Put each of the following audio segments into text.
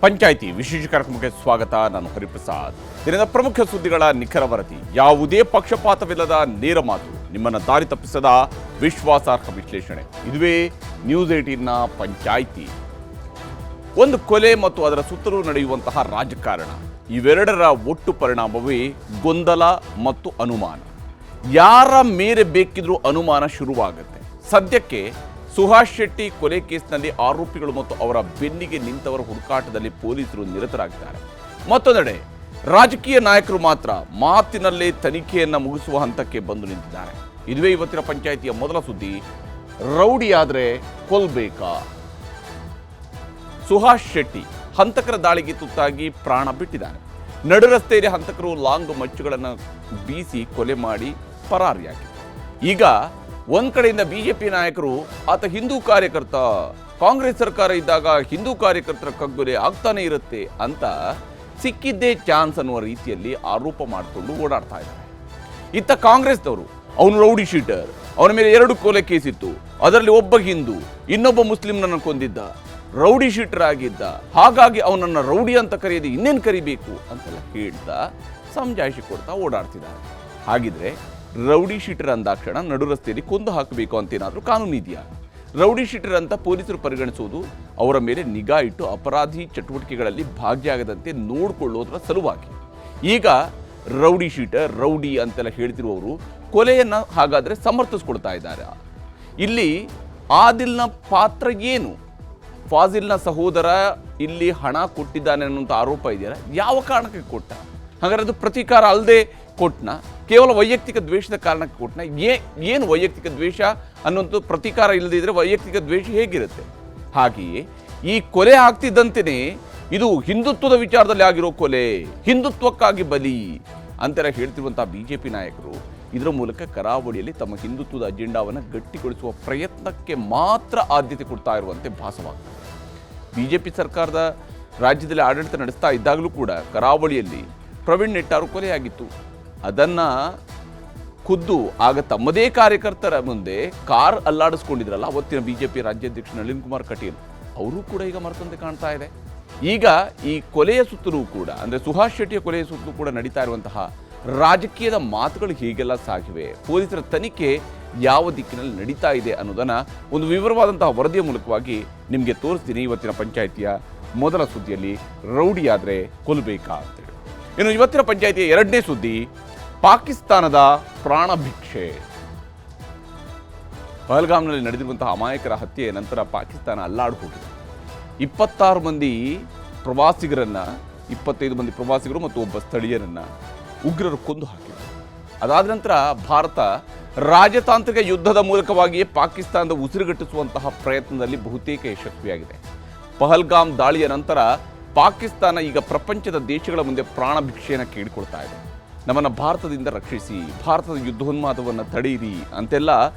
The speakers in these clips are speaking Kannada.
ಪಂಚಾಯಿತಿ ವಿಶೇಷ ಕಾರ್ಯಕ್ರಮಕ್ಕೆ ಸ್ವಾಗತ. ನಾನು ಹರಿಪ್ರಸಾದ್. ದಿನದ ಪ್ರಮುಖ ಸುದ್ದಿಗಳ ನಿಖರ ವರದಿ, ಯಾವುದೇ ಪಕ್ಷಪಾತವಿಲ್ಲದ ನೇರ ಮಾತು, ನಿಮ್ಮನ್ನು ದಾರಿ ತಪ್ಪಿಸದ ವಿಶ್ವಾಸಾರ್ಹ ವಿಶ್ಲೇಷಣೆ. ಇದುವೇ ನ್ಯೂಸ್ 18ನ ಪಂಚಾಯಿತಿ. ಒಂದು ಕೊಲೆ ಮತ್ತು ಅದರ ಸುತ್ತಲೂ ನಡೆಯುವಂತಹ ರಾಜಕಾರಣ, ಇವೆರಡರ ಒಟ್ಟು ಪರಿಣಾಮವೇ ಗೊಂದಲ ಮತ್ತು ಅನುಮಾನ. ಯಾರ ಮೇಲೆ ಬೇಕಿದ್ರೂ ಅನುಮಾನ ಶುರುವಾಗುತ್ತೆ. ಸದ್ಯಕ್ಕೆ ಸುಹಾಸ್ ಶೆಟ್ಟಿ ಕೊಲೆ ಕೇಸ್ನಲ್ಲಿ ಆರೋಪಿಗಳು ಮತ್ತು ಅವರ ಬೆನ್ನಿಗೆ ನಿಂತವರ ಹುಡುಕಾಟದಲ್ಲಿ ಪೊಲೀಸರು ನಿರತರಾಗಿದ್ದಾರೆ. ಮತ್ತೊಂದೆಡೆ ರಾಜಕೀಯ ನಾಯಕರು ಮಾತ್ರ ಮಾತಿನಲ್ಲೇ ತನಿಖೆಯನ್ನು ಮುಗಿಸುವ ಹಂತಕ್ಕೆ ಬಂದು ನಿಂತಿದ್ದಾರೆ. ಇದುವೇ ಇವತ್ತಿನ ಪಂಚಾಯಿತಿಯ ಮೊದಲ ಸುದ್ದಿ. ರೌಡಿಯಾದರೆ ಕೊಲ್ಬೇಕಾ? ಸುಹಾಸ್ ಶೆಟ್ಟಿ ಹಂತಕರ ದಾಳಿಗೆ ತುತ್ತಾಗಿ ಪ್ರಾಣ ಬಿಟ್ಟಿದ್ದಾನೆ. ನಡು ರಸ್ತೆಯಲ್ಲಿ ಹಂತಕರು ಲಾಂಗ್ ಮಚ್ಚುಗಳನ್ನು ಬೀಸಿ ಕೊಲೆ ಮಾಡಿ ಪರಾರಿಯಾಗಿದ್ದಾರೆ. ಈಗ ಒಂದ್ ಕಡೆಯಿಂದ ಬಿಜೆಪಿ ನಾಯಕರು ಆತ ಹಿಂದೂ ಕಾರ್ಯಕರ್ತ, ಕಾಂಗ್ರೆಸ್ ಸರ್ಕಾರ ಇದ್ದಾಗ ಹಿಂದೂ ಕಾರ್ಯಕರ್ತರ ಕಗ್ಗೊಲೆ ಆಗ್ತಾನೆ ಇರುತ್ತೆ ಅಂತ ಸಿಕ್ಕಿದ್ದೇ ಚಾನ್ಸ್ ಅನ್ನುವ ರೀತಿಯಲ್ಲಿ ಆರೋಪ ಮಾಡಿಕೊಂಡು ಓಡಾಡ್ತಾ ಇದ್ದಾರೆ. ಇತ್ತ ಕಾಂಗ್ರೆಸ್ನವರು ಅವನು ರೌಡಿ ಶೀಟರ್, ಅವನ ಮೇಲೆ 2 ಕೊಲೆ ಕೇಸಿತ್ತು, ಅದರಲ್ಲಿ ಒಬ್ಬ ಹಿಂದೂ, ಇನ್ನೊಬ್ಬ ಮುಸ್ಲಿಂನನ್ನು ಕೊಂದಿದ್ದ, ರೌಡಿ ಶೀಟರ್ ಆಗಿದ್ದ, ಹಾಗಾಗಿ ಅವನನ್ನು ರೌಡಿ ಅಂತ ಕರೆಯದೆ ಇನ್ನೇನು ಕರಿಬೇಕು ಅಂತೆಲ್ಲ ಹೇಳ್ತಾ ಸಮಜಾಯಿಷಿ ಕೊಡ್ತಾ ಓಡಾಡ್ತಿದ್ದಾರೆ. ಹಾಗಿದ್ರೆ ರೌಡಿ ಶೀಟರ್ ಅಂದಾಕ್ಷಣ ನಡು ರಸ್ತೆಯಲ್ಲಿ ಕೊಂದು ಹಾಕಬೇಕು ಅಂತೇನಾದರೂ ಕಾನೂನು ಇದೆಯಾ? ರೌಡಿ ಶೀಟರ್ ಅಂತ ಪೊಲೀಸರು ಪರಿಗಣಿಸುವುದು ಅವರ ಮೇಲೆ ನಿಗಾ ಇಟ್ಟು ಅಪರಾಧಿ ಚಟುವಟಿಕೆಗಳಲ್ಲಿ ಭಾಗಿಯಾಗದಂತೆ ನೋಡಿಕೊಳ್ಳೋದ್ರ ಸಲುವಾಗಿ. ಈಗ ರೌಡಿ ಶೀಟರ್, ರೌಡಿ ಅಂತೆಲ್ಲ ಹೇಳ್ತಿರುವವರು ಕೊಲೆಯನ್ನು ಹಾಗಾದರೆ ಸಮರ್ಥಿಸ್ಕೊಳ್ತಾ ಇದ್ದಾರೆ. ಇಲ್ಲಿ ಆದಿಲ್ನ ಪಾತ್ರ ಏನು? ಫಾಜಿಲ್ನ ಸಹೋದರ ಇಲ್ಲಿ ಹಣ ಕೊಟ್ಟಿದ್ದಾನೆ ಅನ್ನೋಂಥ ಆರೋಪ ಇದೆಯಲ್ಲ, ಯಾವ ಕಾರಣಕ್ಕೆ ಕೊಟ್ಟ? ಹಾಗಾದ್ರೆ ಅದು ಪ್ರತೀಕಾರ ಅಲ್ಲದೆ ಕೊಟ್ಟನ? ಕೇವಲ ವೈಯಕ್ತಿಕ ದ್ವೇಷದ ಕಾರಣಕ್ಕೆ ಕೊಟ್ಟನ? ಏನು ವೈಯಕ್ತಿಕ ದ್ವೇಷ ಅನ್ನೋಂಥ ಪ್ರತೀಕಾರ ಇಲ್ಲದಿದ್ದರೆ ವೈಯಕ್ತಿಕ ದ್ವೇಷ ಹೇಗಿರುತ್ತೆ? ಹಾಗೆಯೇ ಈ ಕೊಲೆ ಆಗ್ತಿದ್ದಂತೆಯೇ ಇದು ಹಿಂದುತ್ವದ ವಿಚಾರದಲ್ಲಿ ಆಗಿರೋ ಕೊಲೆ, ಹಿಂದುತ್ವಕ್ಕಾಗಿ ಬಲಿ ಅಂತೆಲ್ಲ ಹೇಳ್ತಿರುವಂಥ ಬಿಜೆಪಿ ನಾಯಕರು ಇದರ ಮೂಲಕ ಕರಾವಳಿಯಲ್ಲಿ ತಮ್ಮ ಹಿಂದುತ್ವದ ಅಜೆಂಡಾವನ್ನು ಗಟ್ಟಿಗೊಳಿಸುವ ಪ್ರಯತ್ನಕ್ಕೆ ಮಾತ್ರ ಆದ್ಯತೆ ಕೊಡ್ತಾ ಇರುವಂತೆ ಭಾಸವಾಗ್ತದೆ. ಬಿಜೆಪಿ ಸರ್ಕಾರದ ರಾಜ್ಯದಲ್ಲಿ ಆಡಳಿತ ನಡೆಸ್ತಾ ಇದ್ದಾಗಲೂ ಕೂಡ ಕರಾವಳಿಯಲ್ಲಿ ಪ್ರವೀಣ್ ನೆಟ್ಟಾರು ಕೊಲೆಯಾಗಿತ್ತು. ಅದನ್ನು ಖುದ್ದು ಆಗ ತಮ್ಮದೇ ಕಾರ್ಯಕರ್ತರ ಮುಂದೆ ಕಾರ್ ಅಲ್ಲಾಡಿಸ್ಕೊಂಡಿದ್ರಲ್ಲ ಅವತ್ತಿನ ಬಿಜೆಪಿ ರಾಜ್ಯಾಧ್ಯಕ್ಷ ನಳಿನ್ ಕುಮಾರ್ ಕಟೀಲ್, ಅವರು ಕೂಡ ಈಗ ಮರೆತಂತೆ ಕಾಣ್ತಾ ಇದೆ. ಈಗ ಈ ಕೊಲೆಯ ಸುತ್ತಲೂ ಕೂಡ, ಅಂದರೆ ಸುಹಾಸ್ ಶೆಟ್ಟಿಯ ಕೊಲೆಯ ಸುತ್ತಲೂ ಕೂಡ ನಡೀತಾ ಇರುವಂತಹ ರಾಜಕೀಯದ ಮಾತುಗಳು ಹೀಗೆಲ್ಲ ಸಾಗಿವೆ, ಪೊಲೀಸರ ತನಿಖೆ ಯಾವ ದಿಕ್ಕಿನಲ್ಲಿ ನಡೀತಾ ಇದೆ ಅನ್ನೋದನ್ನು ಒಂದು ವಿವರವಾದಂತಹ ವರದಿಯ ಮೂಲಕವಾಗಿ ನಿಮಗೆ ತೋರಿಸ್ತೀನಿ ಇವತ್ತಿನ ಪಂಚಾಯಿತಿಯ ಮೊದಲ ಸುದ್ದಿಯಲ್ಲಿ. ರೌಡಿಯಾದರೆ ಕೊಲ್ಲಬೇಕಾ ಅಂತೇಳಿ. ಇನ್ನು ಇವತ್ತಿನ ಪಂಚಾಯಿತಿಯ 2ನೇ ಸುದ್ದಿ, ಪಾಕಿಸ್ತಾನದ ಪ್ರಾಣ ಭಿಕ್ಷೆ. ಪಹಲ್ಗಾಮ್ನಲ್ಲಿ ನಡೆದಿರುವಂತಹ ಅಮಾಯಕರ ಹತ್ಯೆಯ ನಂತರ ಪಾಕಿಸ್ತಾನ ಅಲ್ಲಾಡು ಹೋಗಿದೆ. 26 ಮಂದಿ ಪ್ರವಾಸಿಗರನ್ನು, 25 ಮಂದಿ ಪ್ರವಾಸಿಗರು ಮತ್ತು ಒಬ್ಬ ಸ್ಥಳೀಯರನ್ನು ಉಗ್ರರು ಕೊಂದು ಹಾಕಿದರು. ಅದಾದ ನಂತರ ಭಾರತ ರಾಜತಾಂತ್ರಿಕ ಯುದ್ಧದ ಮೂಲಕವಾಗಿಯೇ ಪಾಕಿಸ್ತಾನದ ಉಸಿರುಗಟ್ಟಿಸುವಂತಹ ಪ್ರಯತ್ನದಲ್ಲಿ ಬಹುತೇಕ ಯಶಸ್ವಿಯಾಗಿದೆ. ಪಹಲ್ಗಾಮ್ ದಾಳಿಯ ನಂತರ ಪಾಕಿಸ್ತಾನ ಈಗ ಪ್ರಪಂಚದ ದೇಶಗಳ ಮುಂದೆ ಪ್ರಾಣ ಭಿಕ್ಷೆಯನ್ನು ಕೇಳಿಕೊಳ್ತಾ ಇದೆ. ನಮ್ಮನ್ನು ಭಾರತದಿಂದ ರಕ್ಷಿಸಿ, ಭಾರತದ ಯುದ್ಧೋನ್ಮಾದವನ್ನು ತಡೆಯಿರಿ ಅಂತೆಲ್ಲ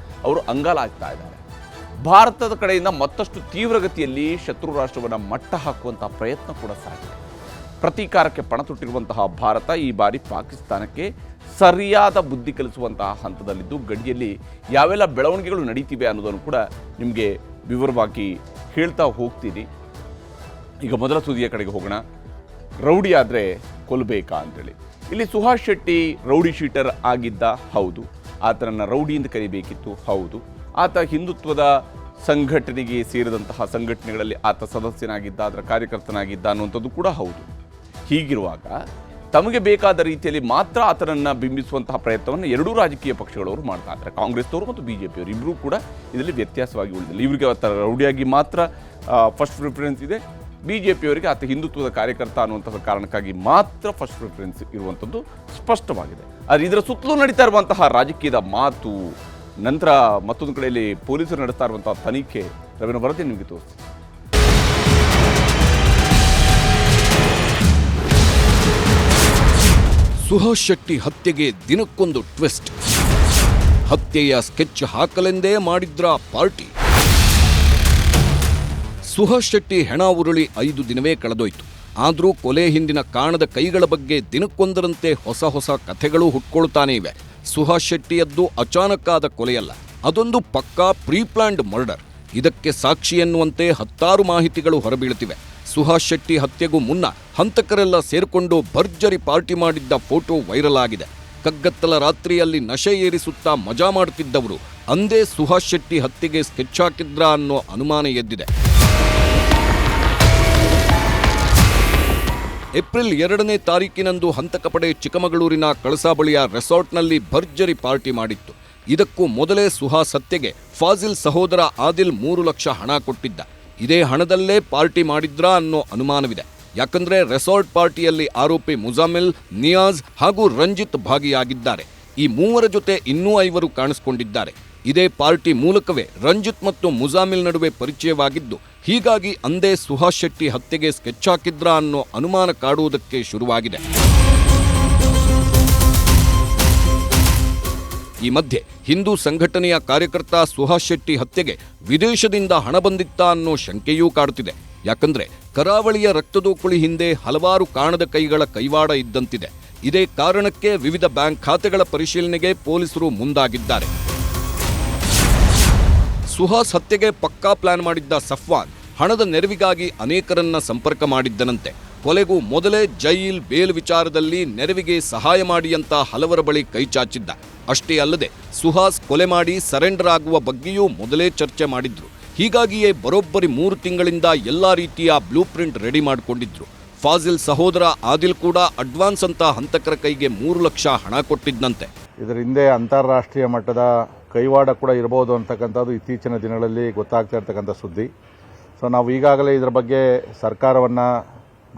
ಅವರು ಅಂಗಾಲಾಗ್ತಾ ಇದ್ದಾರೆ. ಭಾರತದ ಕಡೆಯಿಂದ ಮತ್ತಷ್ಟು ತೀವ್ರಗತಿಯಲ್ಲಿ ಶತ್ರು ರಾಷ್ಟ್ರವನ್ನು ಮಟ್ಟ ಹಾಕುವಂತಹ ಪ್ರಯತ್ನ ಕೂಡ ಸಾಗಿದೆ. ಪ್ರತೀಕಾರಕ್ಕೆ ಪಣ ತೊಟ್ಟಿರುವಂತಹ ಭಾರತ ಈ ಬಾರಿ ಪಾಕಿಸ್ತಾನಕ್ಕೆ ಸರಿಯಾದ ಬುದ್ಧಿ ಕಲಿಸುವಂತಹ ಹಂತದಲ್ಲಿದ್ದು, ಗಡಿಯಲ್ಲಿ ಯಾವೆಲ್ಲ ಬೆಳವಣಿಗೆಗಳು ನಡೀತಿವೆ ಅನ್ನೋದನ್ನು ಕೂಡ ನಿಮಗೆ ವಿವರವಾಗಿ ಹೇಳ್ತಾ ಹೋಗ್ತೀನಿ. ಈಗ ಮೊದಲ ಸುದ್ದಿಯ ಕಡೆಗೆ ಹೋಗೋಣ. ರೌಡಿ ಆದರೆ ಕೊಲ್ಲಬೇಕಾ ಅಂತೇಳಿ. ಇಲ್ಲಿ ಸುಹಾಸ್ ಶೆಟ್ಟಿ ರೌಡಿ ಶೀಟರ್ ಆಗಿದ್ದ, ಹೌದು. ಆತನನ್ನು ರೌಡಿ ಎಂದು ಕರಿಬೇಕಿತ್ತು, ಹೌದು. ಆತ ಹಿಂದುತ್ವದ ಸಂಘಟನೆಗೆ ಸೇರಿದಂತಹ ಸಂಘಟನೆಗಳಲ್ಲಿ ಆತ ಸದಸ್ಯನಾಗಿದ್ದ, ಅದರ ಕಾರ್ಯಕರ್ತನಾಗಿದ್ದ ಅನ್ನುವಂಥದ್ದು ಕೂಡ ಹೌದು. ಹೀಗಿರುವಾಗ ತಮಗೆ ಬೇಕಾದ ರೀತಿಯಲ್ಲಿ ಮಾತ್ರ ಆತನನ್ನು ಬಿಂಬಿಸುವಂತಹ ಪ್ರಯತ್ನವನ್ನು ಎರಡೂ ರಾಜಕೀಯ ಪಕ್ಷಗಳವರು ಮಾಡ್ತಾ ಇದ್ದಾರೆ. ಕಾಂಗ್ರೆಸ್ನವರು ಮತ್ತು ಬಿಜೆಪಿಯವರು ಇಬ್ಬರೂ ಕೂಡ ಇದರಲ್ಲಿ ವ್ಯತ್ಯಾಸವಾಗಿ ಉಳಿದಿಲ್ಲ. ಇವರಿಗೆ ಆತ ರೌಡಿಯಾಗಿ ಮಾತ್ರ ಫಸ್ಟ್ ಪ್ರಿಫರೆನ್ಸ್ ಇದೆ, ಬಿಜೆಪಿಯವರಿಗೆ ಆತ ಹಿಂದುತ್ವದ ಕಾರ್ಯಕರ್ತ ಅನ್ನುವಂತಹ ಕಾರಣಕ್ಕಾಗಿ ಮಾತ್ರ ಫಸ್ಟ್ ಪ್ರಿಫರೆನ್ಸ್ ಇರುವಂಥದ್ದು ಸ್ಪಷ್ಟವಾಗಿದೆ. ಆದರೆ ಇದರ ಸುತ್ತಲೂ ನಡೀತಾ ಇರುವಂತಹ ರಾಜಕೀಯದ ಮಾತು, ನಂತರ ಮತ್ತೊಂದು ಕಡೆಯಲ್ಲಿ ಪೊಲೀಸರು ನಡೆಸ್ತಾ ಇರುವಂತಹ ತನಿಖೆ, ರವಿನ ವರದಿ ನಿಮಗೆ ತೋರಿಸ್ತೀನಿ. ಸುಹಾಸ್ ಶೆಟ್ಟಿ ಹತ್ಯೆಗೆ ದಿನಕ್ಕೊಂದು ಟ್ವಿಸ್ಟ್. ಹತ್ಯೆಯ ಸ್ಕೆಚ್ ಹಾಕಲೆಂದೇ ಮಾಡಿದ್ರ ಪಾರ್ಟಿ. ಸುಹಾಸ್ ಶೆಟ್ಟಿ ಹೆಣ ಉರುಳಿ 5 ದಿನವೇ ಕಳೆದೋಯ್ತು. ಆದರೂ ಕೊಲೆ ಹಿಂದಿನ ಕಾಣದ ಕೈಗಳ ಬಗ್ಗೆ ದಿನಕ್ಕೊಂದರಂತೆ ಹೊಸ ಕಥೆಗಳು ಹುಟ್ಕೊಳ್ತಾನೆ ಇವೆ. ಸುಹಾಸ್ ಶೆಟ್ಟಿಯದ್ದು ಅಚಾನಕ್ಕಾದ ಕೊಲೆಯಲ್ಲ, ಅದೊಂದು ಪಕ್ಕಾ ಪ್ರೀಪ್ಲಾನ್ಡ್ ಮರ್ಡರ್. ಇದಕ್ಕೆ ಸಾಕ್ಷಿ ಎನ್ನುವಂತೆ 10 ಮಾಹಿತಿಗಳು ಹೊರಬೀಳುತ್ತಿವೆ. ಸುಹಾಸ್ ಶೆಟ್ಟಿ ಹತ್ಯೆಗೂ ಮುನ್ನ ಹಂತಕರೆಲ್ಲ ಸೇರ್ಕೊಂಡು ಭರ್ಜರಿ ಪಾರ್ಟಿ ಮಾಡಿದ್ದ ಫೋಟೋ ವೈರಲ್ ಆಗಿದೆ. ಕಗ್ಗತ್ತಲ ರಾತ್ರಿಯಲ್ಲಿ ನಶೆ ಏರಿಸುತ್ತಾ ಮಜಾ ಮಾಡುತ್ತಿದ್ದವರು ಅಂದೇ ಸುಹಾಸ್ ಶೆಟ್ಟಿ ಹತ್ಯೆಗೆ ಸ್ಕೆಚ್ ಹಾಕಿದ್ರಾ ಅನ್ನೋ ಅನುಮಾನ ಎದ್ದಿದೆ. ಏಪ್ರಿಲ್ 2ನೇ ತಾರೀಕಿನಂದು ಹಂತಕ ಪಡೆ ಚಿಕ್ಕಮಗಳೂರಿನ ಕಳಸಾ ಬಳಿಯ ರೆಸಾರ್ಟ್ನಲ್ಲಿ ಭರ್ಜರಿ ಪಾರ್ಟಿ ಮಾಡಿತ್ತು. ಇದಕ್ಕೂ ಮೊದಲೇ ಸುಹಾಸ್ ಹತ್ಯೆಗೆ ಫಾಜಿಲ್ ಸಹೋದರ ಆದಿಲ್ 3 ಲಕ್ಷ ಹಣ ಕೊಟ್ಟಿದ್ದ. ಇದೇ ಹಣದಲ್ಲೇ ಪಾರ್ಟಿ ಮಾಡಿದ್ರಾ ಅನ್ನೋ ಅನುಮಾನವಿದೆ. ಯಾಕಂದ್ರೆ ರೆಸಾರ್ಟ್ ಪಾರ್ಟಿಯಲ್ಲಿ ಆರೋಪಿ ಮುಜಾಮಿಲ್, ನಿಯಾಜ್ ಹಾಗೂ ರಂಜಿತ್ ಭಾಗಿಯಾಗಿದ್ದಾರೆ. ಈ ಮೂವರ ಜೊತೆ ಇನ್ನೂ 5 ಕಾಣಿಸಿಕೊಂಡಿದ್ದಾರೆ. ಇದೇ ಪಾರ್ಟಿ ಮೂಲಕವೇ ರಂಜಿತ್ ಮತ್ತು ಮುಜಾಮಿಲ್ ನಡುವೆ ಪರಿಚಯವಾಗಿದ್ದು, ಹೀಗಾಗಿ ಅಂದೇ ಸುಹಾಸ್ ಶೆಟ್ಟಿ ಹತ್ಯೆಗೆ ಸ್ಕೆಚ್ ಹಾಕಿದ್ರಾ ಅನ್ನೋ ಅನುಮಾನ ಕಾಡುವುದಕ್ಕೆ ಶುರುವಾಗಿದೆ. ಈ ಮಧ್ಯೆ ಹಿಂದೂ ಸಂಘಟನೆಯ ಕಾರ್ಯಕರ್ತ ಸುಹಾಸ್ ಶೆಟ್ಟಿ ಹತ್ಯೆಗೆ ವಿದೇಶದಿಂದ ಹಣ ಬಂದಿತ್ತಾ ಅನ್ನೋ ಶಂಕೆಯೂ ಕಾಡುತ್ತಿದೆ. ಯಾಕಂದ್ರೆ ಕರಾವಳಿಯ ರಕ್ತದೋಕುಳಿ ಹಿಂದೆ ಹಲವಾರು ಕಾಣದ ಕೈಗಳ ಕೈವಾಡ ಇದ್ದಂತಿದೆ. ಇದೇ ಕಾರಣಕ್ಕೆ ವಿವಿಧ ಬ್ಯಾಂಕ್ ಖಾತೆಗಳ ಪರಿಶೀಲನೆಗೆ ಪೊಲೀಸರು ಮುಂದಾಗಿದ್ದಾರೆ. ಸುಹಾಸ್ ಹತ್ಯೆಗೆ ಪಕ್ಕಾ ಪ್ಲಾನ್ ಮಾಡಿದ್ದ ಸಫ್ವಾನ್ ಹಣದ ನೆರವಿಗಾಗಿ ಅನೇಕರನ್ನ ಸಂಪರ್ಕ ಮಾಡಿದ್ದನಂತೆ. ಕೊಲೆಗೂ ಮೊದಲೇ ಜೈಲ್, ಬೇಲ್ ವಿಚಾರದಲ್ಲಿ ನೆರವಿಗೆ ಸಹಾಯ ಮಾಡಿ ಅಂತ ಹಲವರ ಬಳಿ ಕೈಚಾಚಿದ್ದ. ಅಷ್ಟೇ ಅಲ್ಲದೆ ಸುಹಾಸ್ ಕೊಲೆ ಮಾಡಿ ಸರೆಂಡರ್ ಆಗುವ ಬಗ್ಗೆಯೂ ಮೊದಲೇ ಚರ್ಚೆ ಮಾಡಿದ್ರು. ಹೀಗಾಗಿಯೇ ಬರೋಬ್ಬರಿ 3 ತಿಂಗಳಿಂದ ಎಲ್ಲಾ ರೀತಿಯ ಬ್ಲೂ ಪ್ರಿಂಟ್ ರೆಡಿ ಮಾಡಿಕೊಂಡಿದ್ರು. ಫಾಜಿಲ್ ಸಹೋದರ ಆದಿಲ್ ಕೂಡ ಅಡ್ವಾನ್ಸ್ ಅಂತ ಹಂತಕರ ಕೈಗೆ 3 ಲಕ್ಷ ಹಣ ಕೊಟ್ಟಿದ್ದಂತೆ. ಇದರ ಹಿಂದೆ ಅಂತಾರಾಷ್ಟ್ರೀಯ ಮಟ್ಟದ ಕೈವಾಡ ಕೂಡ ಇರಬಹುದು ಅಂತಕ್ಕಂಥದ್ದು ಇತ್ತೀಚಿನ ದಿನಗಳಲ್ಲಿ ಗೊತ್ತಾಗ್ತಾ ಇರ್ತಕ್ಕಂಥ ಸುದ್ದಿ. ಸೊ ನಾವು ಈಗಾಗಲೇ ಇದರ ಬಗ್ಗೆ ಸರ್ಕಾರವನ್ನು,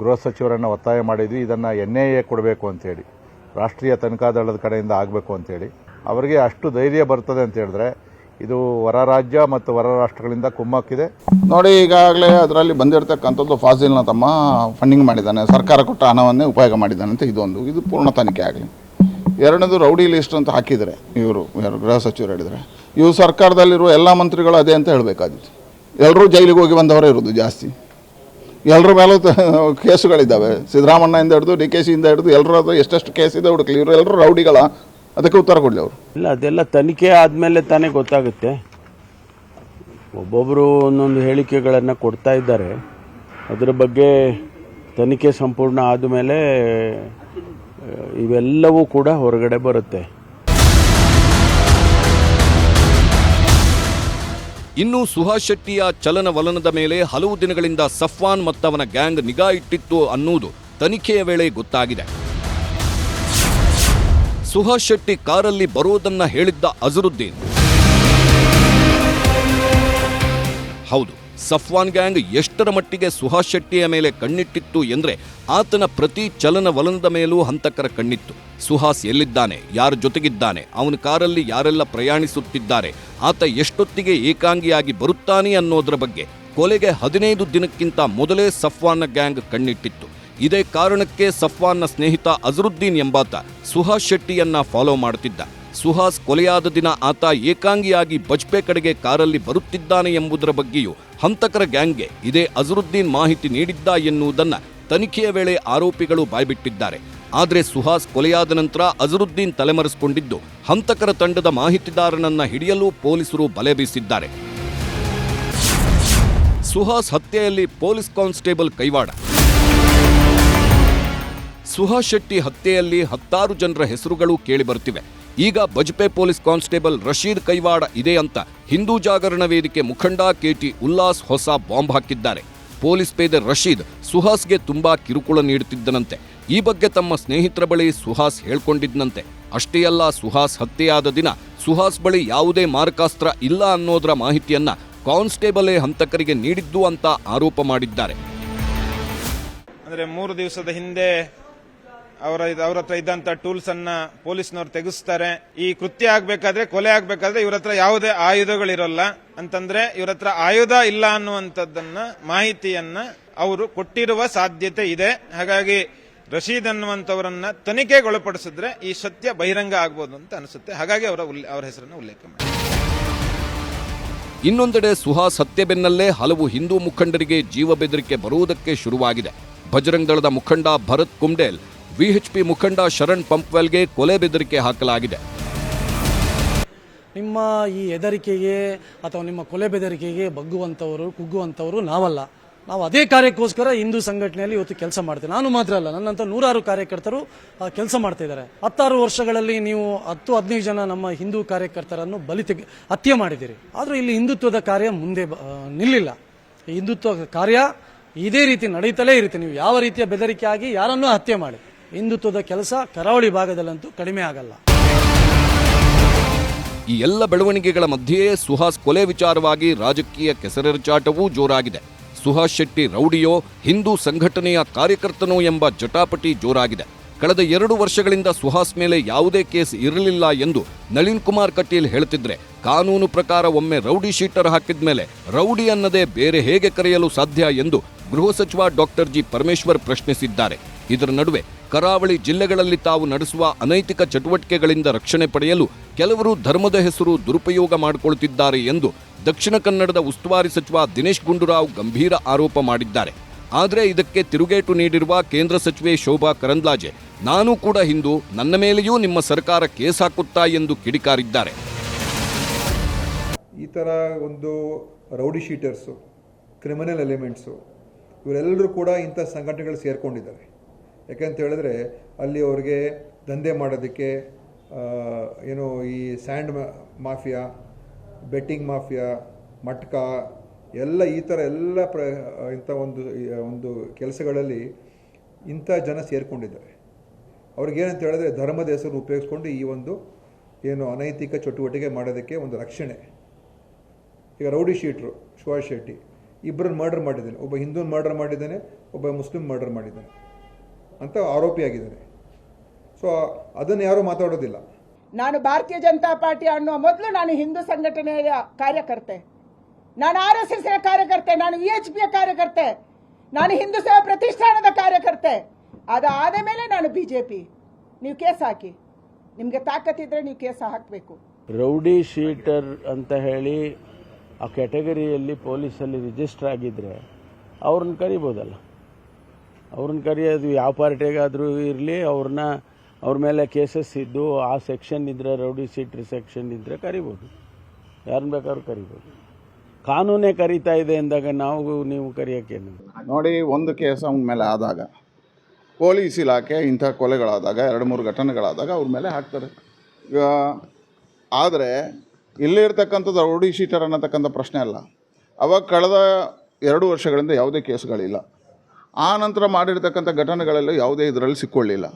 ಗೃಹ ಸಚಿವರನ್ನು ಒತ್ತಾಯ ಮಾಡಿದ್ವಿ. ಇದನ್ನು NIA ಕೊಡಬೇಕು ಅಂತೇಳಿ, ರಾಷ್ಟ್ರೀಯ ತನಿಖಾ ದಳದ ಕಡೆಯಿಂದ ಆಗಬೇಕು ಅಂತೇಳಿ. ಅವರಿಗೆ ಅಷ್ಟು ಧೈರ್ಯ ಬರ್ತದೆ ಅಂತ ಹೇಳಿದ್ರೆ ಇದು ಹೊರ ರಾಜ್ಯ ಮತ್ತು ಹೊರ ರಾಷ್ಟ್ರಗಳಿಂದ ಕುಮ್ಮಕ್ಕಿದೆ. ನೋಡಿ, ಈಗಾಗಲೇ ಅದರಲ್ಲಿ ಬಂದಿರತಕ್ಕಂಥದ್ದು ಫಾಜಿಲ್ನ ತಮ್ಮ ಫಂಡಿಂಗ್ ಮಾಡಿದ್ದಾನೆ, ಸರ್ಕಾರ ಕೊಟ್ಟ ಹಣವನ್ನೇ ಉಪಯೋಗ ಮಾಡಿದ್ದಾನೆ ಅಂತ ಇದು ಪೂರ್ಣ ತನಿಖೆ ಆಗಲಿ. ಎರಡನೇದು ರೌಡಿ ಲಿಸ್ಟ್ ಅಂತ ಹಾಕಿದರೆ ಇವರು ಗೃಹ ಸಚಿವರು ಹೇಳಿದರೆ, ಇವು ಸರ್ಕಾರದಲ್ಲಿರುವ ಎಲ್ಲ ಮಂತ್ರಿಗಳು ಅದೇ ಅಂತ ಹೇಳಬೇಕಾದಿತ್ತು. ಎಲ್ಲರೂ ಜೈಲಿಗೆ ಹೋಗಿ ಬಂದವರೇ ಇರೋದು ಜಾಸ್ತಿ. ಎಲ್ಲರ ಮೇಲೂ ಕೇಸುಗಳಿದ್ದಾವೆ. ಸಿದ್ದರಾಮಣ್ಣಯಿಂದ ಹಿಡಿದು DKC ಇಂದ ಹಿಡಿದು ಎಲ್ಲರೂ ಎಷ್ಟೆಷ್ಟು ಕೇಸ್ ಇದೆ ಹುಡುಕಲಿ. ಇವರು ಎಲ್ಲರೂ ರೌಡಿಗಳ, ಅದಕ್ಕೆ ಉತ್ತರ ಕೊಡಲಿ ಅವರು. ಇಲ್ಲ, ಅದೆಲ್ಲ ತನಿಖೆ ಆದಮೇಲೆ ತಾನೇ ಗೊತ್ತಾಗುತ್ತೆ. ಒಬ್ಬೊಬ್ಬರು ಒಂದೊಂದು ಹೇಳಿಕೆಗಳನ್ನು ಕೊಡ್ತಾ ಇದ್ದಾರೆ. ಅದರ ಬಗ್ಗೆ ತನಿಖೆ ಸಂಪೂರ್ಣ ಆದಮೇಲೆ ಇವೆಲ್ಲವೂ ಕೂಡ ಹೊರಗಡೆ ಬರುತ್ತೆ. ಇನ್ನು ಸುಹಾಸ್ ಶೆಟ್ಟಿಯ ಚಲನವಲನದ ಮೇಲೆ ಹಲವು ದಿನಗಳಿಂದ ಸಫ್ವಾನ್ ಮತ್ತವನ ಗ್ಯಾಂಗ್ ನಿಗಾ ಇಟ್ಟಿತ್ತು ಅನ್ನುವುದು ತನಿಖೆಯ ವೇಳೆ ಗೊತ್ತಾಗಿದೆ. ಸುಹಾಸ್ ಶೆಟ್ಟಿ ಕಾರಲ್ಲಿ ಬರೋದನ್ನ ಹೇಳಿದ್ದ ಅಜರುದ್ದೀನ್. ಹೌದು, ಸಫ್ವಾನ್ ಗ್ಯಾಂಗ್ ಎಷ್ಟರ ಮಟ್ಟಿಗೆ ಸುಹಾಸ್ ಶೆಟ್ಟಿಯ ಮೇಲೆ ಕಣ್ಣಿಟ್ಟಿತ್ತು ಎಂದ್ರೆ ಆತನ ಪ್ರತಿ ಚಲನವಲನದ ಮೇಲೂ ಹಂತಕರ ಕಣ್ಣಿತ್ತು. ಸುಹಾಸ್ ಎಲ್ಲಿದ್ದಾನೆ, ಯಾರ ಜೊತೆಗಿದ್ದಾನೆ, ಅವನ ಕಾರಲ್ಲಿ ಯಾರೆಲ್ಲ ಪ್ರಯಾಣಿಸುತ್ತಿದ್ದಾರೆ, ಆತ ಎಷ್ಟೊತ್ತಿಗೆ ಏಕಾಂಗಿಯಾಗಿ ಬರುತ್ತಾನೆ ಅನ್ನೋದರ ಬಗ್ಗೆ ಕೊಲೆಗೆ 15 ದಿನಕ್ಕಿಂತ ಮೊದಲೇ ಸಫ್ವಾನ್ನ ಗ್ಯಾಂಗ್ ಕಣ್ಣಿಟ್ಟಿತ್ತು. ಇದೇ ಕಾರಣಕ್ಕೆ ಸಫ್ವಾನ್ನ ಸ್ನೇಹಿತ ಅಜರುದ್ದೀನ್ ಎಂಬಾತ ಸುಹಾಸ್ ಶೆಟ್ಟಿಯನ್ನ ಫಾಲೋ ಮಾಡುತ್ತಿದ್ದ. ಸುಹಾಸ್ ಕೊಲೆಯಾದ ದಿನ ಆತ ಏಕಾಂಗಿಯಾಗಿ ಬಜ್ಪೆ ಕಡೆಗೆ ಕಾರಲ್ಲಿ ಬರುತ್ತಿದ್ದಾನೆ ಎಂಬುದರ ಬಗ್ಗೆಯೂ ಹಂತಕರ ಗ್ಯಾಂಗ್ಗೆ ಇದೇ ಅಜರುದ್ದೀನ್ ಮಾಹಿತಿ ನೀಡಿದ್ದ ಎನ್ನುವುದನ್ನ ತನಿಖೆಯ ವೇಳೆ ಆರೋಪಿಗಳು ಬಾಯ್ಬಿಟ್ಟಿದ್ದಾರೆ. ಆದರೆ ಸುಹಾಸ್ ಕೊಲೆಯಾದ ನಂತರ ಅಜರುದ್ದೀನ್ ತಲೆಮರೆಸಿಕೊಂಡಿದ್ದು ಹಂತಕರ ತಂಡದ ಮಾಹಿತಿದಾರನನ್ನ ಹಿಡಿಯಲು ಪೊಲೀಸರು ಬಲೆ ಬೀಸಿದ್ದಾರೆ. ಸುಹಾಸ್ ಹತ್ಯೆಯಲ್ಲಿ ಪೊಲೀಸ್ ಕಾನ್ಸ್ಟೇಬಲ್ ಕೈವಾಡ. ಸುಹಾಸ್ ಶೆಟ್ಟಿ ಹತ್ಯೆಯಲ್ಲಿ 10 ಜನರ ಹೆಸರುಗಳು ಕೇಳಿಬರುತ್ತಿವೆ. ಈಗ ಬಜ್ಪೆ ಪೊಲೀಸ್ ಕಾನ್ಸ್ಟೇಬಲ್ ರಶೀದ್ ಕೈವಾಡ ಇದೆ ಅಂತ ಹಿಂದೂ ಜಾಗರಣ ವೇದಿಕೆ ಮುಖಂಡ KT ಉಲ್ಲಾಸ್ ಹೊಸ ಬಾಂಬ್ ಹಾಕಿದ್ದಾರೆ. ಪೊಲೀಸ್ ಪೇದೆ ರಶೀದ್ ಸುಹಾಸ್ಗೆ ತುಂಬಾ ಕಿರುಕುಳ ನೀಡುತ್ತಿದ್ದನಂತೆ. ಈ ಬಗ್ಗೆ ತಮ್ಮ ಸ್ನೇಹಿತರ ಬಳಿ ಸುಹಾಸ್ ಹೇಳ್ಕೊಂಡಿದ್ದಂತೆ. ಅಷ್ಟೇ ಅಲ್ಲ, ಸುಹಾಸ್ ಹತ್ಯೆಯಾದ ದಿನ ಸುಹಾಸ್ ಬಳಿ ಯಾವುದೇ ಮಾರಕಾಸ್ತ್ರ ಇಲ್ಲ ಅನ್ನೋದರ ಮಾಹಿತಿಯನ್ನ ಕಾನ್ಸ್ಟೇಬಲೇ ಹಂತಕರಿಗೆ ನೀಡಿದ್ದು ಅಂತ ಆರೋಪ ಮಾಡಿದ್ದಾರೆ. ಅಂದರೆ 3 ದಿವಸದ ಹಿಂದೆ ಅವರ ಹತ್ರ ಇದ್ದಂತ ಟೂಲ್ಸ್ ಅನ್ನ ಪೊಲೀಸ್ನವ್ರು ತೆಗೆಸ್ತಾರೆ. ಈ ಕೃತ್ಯ ಆಗ್ಬೇಕಾದ್ರೆ, ಕೊಲೆ ಆಗ್ಬೇಕಾದ್ರೆ ಇವ್ರ ಹತ್ರ ಯಾವುದೇ ಆಯುಧಗಳಿರೋಲ್ಲ ಅಂತಂದ್ರೆ ಇವ್ರ ಹತ್ರ ಆಯುಧ ಇಲ್ಲ ಅನ್ನುವಂಥದ್ದನ್ನ ಮಾಹಿತಿಯನ್ನ ಅವರು ಕೊಟ್ಟಿರುವ ಸಾಧ್ಯತೆ ಇದೆ. ಹಾಗಾಗಿ ರಶೀದ್ ಅನ್ನುವಂಥವರನ್ನ ತನಿಖೆಗೊಳಪಡಿಸಿದ್ರೆ ಈ ಸತ್ಯ ಬಹಿರಂಗ ಆಗ್ಬೋದು ಅಂತ ಅನಿಸುತ್ತೆ. ಹಾಗಾಗಿ ಅವರ ಹೆಸರನ್ನು ಉಲ್ಲೇಖ ಮಾಡಿ. ಇನ್ನೊಂದೆಡೆ ಸುಹಾಸ್ ಹತ್ಯೆ ಬೆನ್ನಲ್ಲೇ ಹಲವು ಹಿಂದೂ ಮುಖಂಡರಿಗೆ ಜೀವ ಬೆದರಿಕೆ ಬರುವುದಕ್ಕೆ ಶುರುವಾಗಿದೆ. ಬಜರಂಗ್ ದಳದ ಮುಖಂಡ ಭರತ್ ಕುಂಡೇಲ್, VHP ಮುಖಂಡ ಶರಣ್ ಪಂಪ್ವೆಲ್ಗೆ ಕೊಲೆ ಬೆದರಿಕೆ ಹಾಕಲಾಗಿದೆ. ನಿಮ್ಮ ಈ ಹೆದರಿಕೆಗೆ ಅಥವಾ ನಿಮ್ಮ ಕೊಲೆ ಬೆದರಿಕೆಗೆ ಬಗ್ಗುವಂಥವರು, ಕುಗ್ಗುವಂಥವರು ನಾವಲ್ಲ. ನಾವು ಅದೇ ಕಾರ್ಯಕ್ಕೋಸ್ಕರ ಹಿಂದೂ ಸಂಘಟನೆಯಲ್ಲಿ ಇವತ್ತು ಕೆಲಸ ಮಾಡ್ತೇವೆ. ನಾನು ಮಾತ್ರ ಅಲ್ಲ, ನನ್ನಂತ 100 ಕಾರ್ಯಕರ್ತರು ಕೆಲಸ ಮಾಡ್ತಾ ಇದ್ದಾರೆ. 16 ವರ್ಷಗಳಲ್ಲಿ ನೀವು 10-15 ಜನ ನಮ್ಮ ಹಿಂದೂ ಕಾರ್ಯಕರ್ತರನ್ನು ಹತ್ಯೆ ಮಾಡಿದ್ದೀರಿ. ಆದರೂ ಇಲ್ಲಿ ಹಿಂದುತ್ವದ ಕಾರ್ಯ ಮುಂದೆ ನಿಲ್ಲಿಲ್ಲ. ಹಿಂದುತ್ವ ಕಾರ್ಯ ಇದೇ ರೀತಿ ನಡೀತಲೇ ಇರುತ್ತೆ. ನೀವು ಯಾವ ರೀತಿಯ ಬೆದರಿಕೆ ಆಗಿ ಯಾರನ್ನೂ ಹತ್ಯೆ ಮಾಡಿ, ಹಿಂದುತ್ವದ ಕೆಲಸ ಕರಾವಳಿ ಭಾಗದಲ್ಲಂತೂ ಕಡಿಮೆ ಆಗಲ್ಲ. ಈ ಎಲ್ಲ ಬೆಳವಣಿಗೆಗಳ ಮಧ್ಯೆಯೇ ಸುಹಾಸ್ ಕೊಲೆ ವಿಚಾರವಾಗಿ ರಾಜಕೀಯ ಕೆಸರೆರಚಾಟವೂ ಜೋರಾಗಿದೆ. ಸುಹಾಸ್ ಶೆಟ್ಟಿ ರೌಡಿಯೋ, ಹಿಂದೂ ಸಂಘಟನೆಯ ಕಾರ್ಯಕರ್ತನೋ ಎಂಬ ಜಟಾಪಟಿ ಜೋರಾಗಿದೆ. ಕಳೆದ 2 ವರ್ಷಗಳಿಂದ ಸುಹಾಸ್ ಮೇಲೆ ಯಾವುದೇ ಕೇಸ್ ಇರಲಿಲ್ಲ ಎಂದು ನಳಿನ್ ಕುಮಾರ್ ಕಟೀಲ್ ಹೇಳುತ್ತಿದ್ರೆ, ಕಾನೂನು ಪ್ರಕಾರ ಒಮ್ಮೆ ರೌಡಿ ಶೀಟರ್ ಹಾಕಿದ ಮೇಲೆ ರೌಡಿ ಅನ್ನದೇ ಬೇರೆ ಹೇಗೆ ಕರೆಯಲು ಸಾಧ್ಯ ಎಂದು ಗೃಹ ಸಚಿವ ಡಾಕ್ಟರ್ ಜಿ ಪರಮೇಶ್ವರ್ ಪ್ರಶ್ನಿಸಿದ್ದಾರೆ. ಇದರ ನಡುವೆ ಕರಾವಳಿ ಜಿಲ್ಲೆಗಳಲ್ಲಿ ತಾವು ನಡೆಸುವ ಅನೈತಿಕ ಚಟುವಟಿಕೆಗಳಿಂದ ರಕ್ಷಣೆ ಪಡೆಯಲು ಕೆಲವರು ಧರ್ಮದ ಹೆಸರು ದುರುಪಯೋಗ ಮಾಡಿಕೊಳ್ಳುತ್ತಿದ್ದಾರೆ ಎಂದು ದಕ್ಷಿಣ ಕನ್ನಡದ ಉಸ್ತುವಾರಿ ಸಚಿವ ದಿನೇಶ್ ಗುಂಡೂರಾವ್ ಗಂಭೀರ ಆರೋಪ ಮಾಡಿದ್ದಾರೆ. ಆದರೆ ಇದಕ್ಕೆ ತಿರುಗೇಟು ನೀಡಿರುವ ಕೇಂದ್ರ ಸಚಿವೆ ಶೋಭಾ ಕರಂದ್ಲಾಜೆ, ನಾನೂ ಕೂಡ ಹಿಂದೂ, ನನ್ನ ಮೇಲೆಯೂ ನಿಮ್ಮ ಸರ್ಕಾರ ಕೇಸ್ ಹಾಕುತ್ತಾ ಎಂದು ಕಿಡಿಕಾರಿದ್ದಾರೆ. ಈ ಥರ ಒಂದು ರೌಡಿ ಶೀಟರ್ಸು, ಕ್ರಿಮಿನಲ್ ಎಲಿಮೆಂಟ್ಸು ಇವರೆಲ್ಲರೂ ಕೂಡ ಇಂಥ ಸಂಘಟನೆಗಳು ಸೇರಿಕೊಂಡಿದ್ದಾರೆ. ಯಾಕೆಂತ ಹೇಳಿದ್ರೆ ಅಲ್ಲಿ ಅವ್ರಿಗೆ ದಂಧೆ ಮಾಡೋದಕ್ಕೆ ಏನೋ ಈ ಸ್ಯಾಂಡ್ ಮಾಫಿಯಾ, ಬೆಟ್ಟಿಂಗ್ ಮಾಫಿಯಾ, ಮಟ್ಕ ಎಲ್ಲ ಈ ಥರ ಎಲ್ಲ ಇಂಥ ಒಂದು ಕೆಲಸಗಳಲ್ಲಿ ಇಂಥ ಜನ ಸೇರಿಕೊಂಡಿದ್ದಾರೆ. ಅವ್ರಿಗೇನಂತ ಹೇಳಿದ್ರೆ ಧರ್ಮದ ಹೆಸರು ಉಪಯೋಗಿಸ್ಕೊಂಡು ಈ ಒಂದು ಏನು ಅನೈತಿಕ ಚಟುವಟಿಕೆ ಮಾಡೋದಕ್ಕೆ ಒಂದು ರಕ್ಷಣೆ. ಈಗ ರೌಡಿ ಶೀಟ್ರು ಸುಹಾಸ್ ಶೆಟ್ಟಿ ಇಬ್ಬರನ್ನು ಮರ್ಡರ್ ಮಾಡಿದ್ದಾನೆ, ಒಬ್ಬ ಹಿಂದೂನ್ ಮರ್ಡರ್ ಮಾಡಿದ್ದಾನೆ, ಒಬ್ಬ ಮುಸ್ಲಿಂ ಮರ್ಡರ್ ಮಾಡಿದ್ದಾನೆ ಅಂತ ಆರೋಪಿಯಾಗಿದ್ದಾನೆ. ಸೊ ಅದನ್ನು ಯಾರೂ ಮಾತಾಡೋದಿಲ್ಲ. ನಾನು ಭಾರತೀಯ ಜನತಾ ಪಾರ್ಟಿ ಅನ್ನುವ ಮೊದಲು ನಾನು ಹಿಂದೂ ಸಂಘಟನೆಯ ಕಾರ್ಯಕರ್ತೆ, ನಾನು RSS ಕಾರ್ಯಕರ್ತೆ, ನಾನು VHP ಕಾರ್ಯಕರ್ತೆ, ನಾನು ಹಿಂದೂ ಸೇವಾ ಪ್ರತಿಷ್ಠಾನದ ಕಾರ್ಯಕರ್ತೆ. ಅದಾದ ಮೇಲೆ ನಾನು BJP. ನೀವು ಕೇಸ್ ಹಾಕಿ, ನಿಮಗೆ ತಾಕತ್ತಿದ್ರೆ ನೀವು ಕೇಸ್ ಹಾಕಬೇಕು. ರೌಡಿ ಶೀಟರ್ ಅಂತ ಹೇಳಿ ಆ ಕ್ಯಾಟಗರಿಯಲ್ಲಿ ಪೊಲೀಸಲ್ಲಿ ರಿಜಿಸ್ಟರ್ ಆಗಿದ್ದರೆ ಅವ್ರನ್ನ ಕರಿಬೋದಲ್ಲ. ಅವ್ರನ್ನ ಕರೆಯೋದು ಯಾವ ಪಾರ್ಟಿಗಾದರೂ ಇರಲಿ, ಅವ್ರ ಮೇಲೆ ಕೇಸಸ್ ಇದ್ದು ಆ ಸೆಕ್ಷನ್ ಇದ್ದರೆ, ರೌಡಿ ಶೀಟರ್ ಸೆಕ್ಷನ್ ಇದ್ದರೆ ಕರಿಬೋದು, ಯಾರನ್ನ ಬೇಕಾದ್ರೂ ಕರಿಬೋದು. ಕಾನೂನೇ ಕರೀತಾ ಇದೆ ಅಂದಾಗ ನೀವು ಕರೆಯೋಕ್ಕೇನು? ನೋಡಿ, ಒಂದು ಕೇಸ್ ಅವನ ಮೇಲೆ ಆದಾಗ, ಪೊಲೀಸ್ ಇಲಾಖೆ ಇಂಥ ಕೊಲೆಗಳಾದಾಗ, 2-3 ಘಟನೆಗಳಾದಾಗ ಅವ್ರ ಮೇಲೆ ಹಾಕ್ತಾರೆ. ಈಗ ಆದರೆ ಇಲ್ಲಿರ್ತಕ್ಕಂಥದ್ದು ರೌಡಿ ಶೀಟರ್ ಅನ್ನತಕ್ಕಂಥ ಪ್ರಶ್ನೆ ಅಲ್ಲ. ಅವಾಗ ಕಳೆದ 2 ವರ್ಷಗಳಿಂದ ಯಾವುದೇ ಕೇಸ್ಗಳಿಲ್ಲ. ಆ ನಂತರ ಮಾಡಿರ್ತಕ್ಕಂಥ ಘಟನೆಗಳೆಲ್ಲ ಯಾವುದೇ ಇದರಲ್ಲಿ ಸಿಕ್ಕೊಳ್ಳಿಲ್ಲ.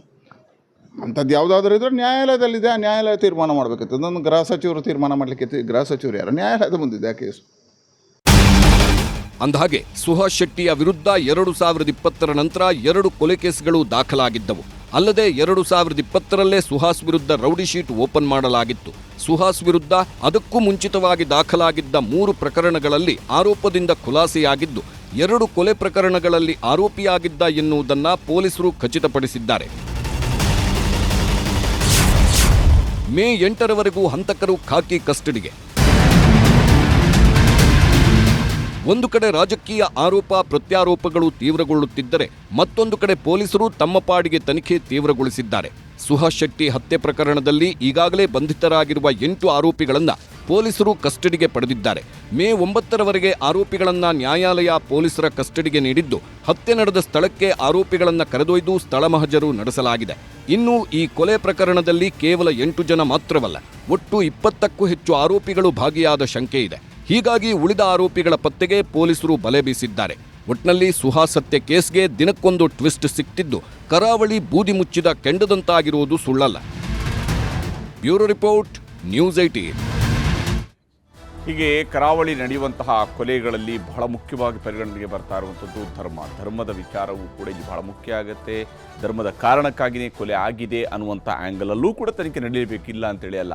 ಅಂಥದ್ದು ಯಾವುದಾದ್ರೂ ಇದ್ದರೆ ನ್ಯಾಯಾಲಯದಲ್ಲಿದೆ, ಆ ನ್ಯಾಯಾಲಯ ತೀರ್ಮಾನ ಮಾಡಬೇಕಿತ್ತು. ಅದನ್ನು ಗೃಹ ಸಚಿವರು ತೀರ್ಮಾನ ಮಾಡಲಿಕ್ಕೆ, ಗೃಹ ಸಚಿವರು ಯಾರು, ನ್ಯಾಯಾಲಯದ ಮುಂದಿದೆ ಆ ಕೇಸು. ಅಂದಹಾಗೆ ಸುಹಾಸ್ ಶೆಟ್ಟಿಯ ವಿರುದ್ಧ 2020 ನಂತರ 2 ಕೊಲೆ ಕೇಸ್ಗಳು ದಾಖಲಾಗಿದ್ದವು. ಅಲ್ಲದೆ 2020ರಲ್ಲೇ ಸುಹಾಸ್ ವಿರುದ್ಧ ರೌಡಿ ಶೀಟ್ ಓಪನ್ ಮಾಡಲಾಗಿತ್ತು. ಸುಹಾಸ್ ವಿರುದ್ಧ ಅದಕ್ಕೂ ಮುಂಚಿತವಾಗಿ ದಾಖಲಾಗಿದ್ದ 3 ಪ್ರಕರಣಗಳಲ್ಲಿ ಆರೋಪದಿಂದ ಖುಲಾಸೆಯಾಗಿದ್ದು, 2 ಕೊಲೆ ಪ್ರಕರಣಗಳಲ್ಲಿ ಆರೋಪಿಯಾಗಿದ್ದ ಎನ್ನುವುದನ್ನ ಪೊಲೀಸರು ಖಚಿತಪಡಿಸಿದ್ದಾರೆ. ಮೇ 8ರವರೆಗೂ ಹಂತಕರು ಖಾಕಿ ಕಸ್ಟಡಿಗೆ. ಒಂದು ಕಡೆ ರಾಜಕೀಯ ಆರೋಪ ಪ್ರತ್ಯಾರೋಪಗಳು ತೀವ್ರಗೊಳ್ಳುತ್ತಿದ್ದರೆ, ಮತ್ತೊಂದು ಕಡೆ ಪೊಲೀಸರು ತಮ್ಮ ಪಾಡಿಗೆ ತನಿಖೆ ತೀವ್ರಗೊಳಿಸಿದ್ದಾರೆ. ಸುಹಾಸ್ ಶೆಟ್ಟಿ ಹತ್ಯೆ ಪ್ರಕರಣದಲ್ಲಿ ಈಗಾಗಲೇ ಬಂಧಿತರಾಗಿರುವ 8 ಆರೋಪಿಗಳನ್ನು ಪೊಲೀಸರು ಕಸ್ಟಡಿಗೆ ಪಡೆದಿದ್ದಾರೆ. ಮೇ 9ರವರೆಗೆ ಆರೋಪಿಗಳನ್ನ ನ್ಯಾಯಾಲಯ ಪೊಲೀಸರ ಕಸ್ಟಡಿಗೆ ನೀಡಿದ್ದು, ಹತ್ಯೆ ನಡೆದ ಸ್ಥಳಕ್ಕೆ ಆರೋಪಿಗಳನ್ನ ಕರೆದೊಯ್ದು ಸ್ಥಳ ಮಹಜರು ನಡೆಸಲಾಗಿದೆ. ಇನ್ನು ಈ ಕೊಲೆ ಪ್ರಕರಣದಲ್ಲಿ ಕೇವಲ 8 ಜನ ಮಾತ್ರವಲ್ಲ, ಒಟ್ಟು 20ಕ್ಕೂ ಹೆಚ್ಚು ಆರೋಪಿಗಳು ಭಾಗಿಯಾದ ಶಂಕೆ ಇದೆ. ಹೀಗಾಗಿ ಉಳಿದ ಆರೋಪಿಗಳ ಪತ್ತೆಗೆ ಪೊಲೀಸರು ಬಲೆ ಬೀಸಿದ್ದಾರೆ. ಒಟ್ನಲ್ಲಿ ಸುಹಾಸ್ ಹತ್ಯೆ ಕೇಸ್ಗೆ ದಿನಕ್ಕೊಂದು ಟ್ವಿಸ್ಟ್ ಸಿಕ್ತಿದ್ದು, ಕರಾವಳಿ ಬೂದಿ ಮುಚ್ಚಿದ ಕೆಂಡದಂತಾಗಿರುವುದು ಸುಳ್ಳಲ್ಲ. Bureau report, news 18. ಹೀಗೆ ಕರಾವಳಿ ನಡೆಯುವಂತಹ ಕೊಲೆಗಳಲ್ಲಿ ಬಹಳ ಮುಖ್ಯವಾಗಿ ಪರಿಗಣನೆಗೆ ಬರ್ತಾ ಇರುವಂಥದ್ದು ಧರ್ಮದ ವಿಚಾರವೂ ಕೂಡ ಇಲ್ಲಿ ಬಹಳ ಮುಖ್ಯ ಆಗುತ್ತೆ. ಧರ್ಮದ ಕಾರಣಕ್ಕಾಗಿಯೇ ಕೊಲೆ ಆಗಿದೆ ಅನ್ನುವಂಥ ಆ್ಯಂಗಲಲ್ಲೂ ಕೂಡ ತನಿಖೆ ನಡೆಯಬೇಕಿಲ್ಲ ಅಂತೇಳಿ ಅಲ್ಲ,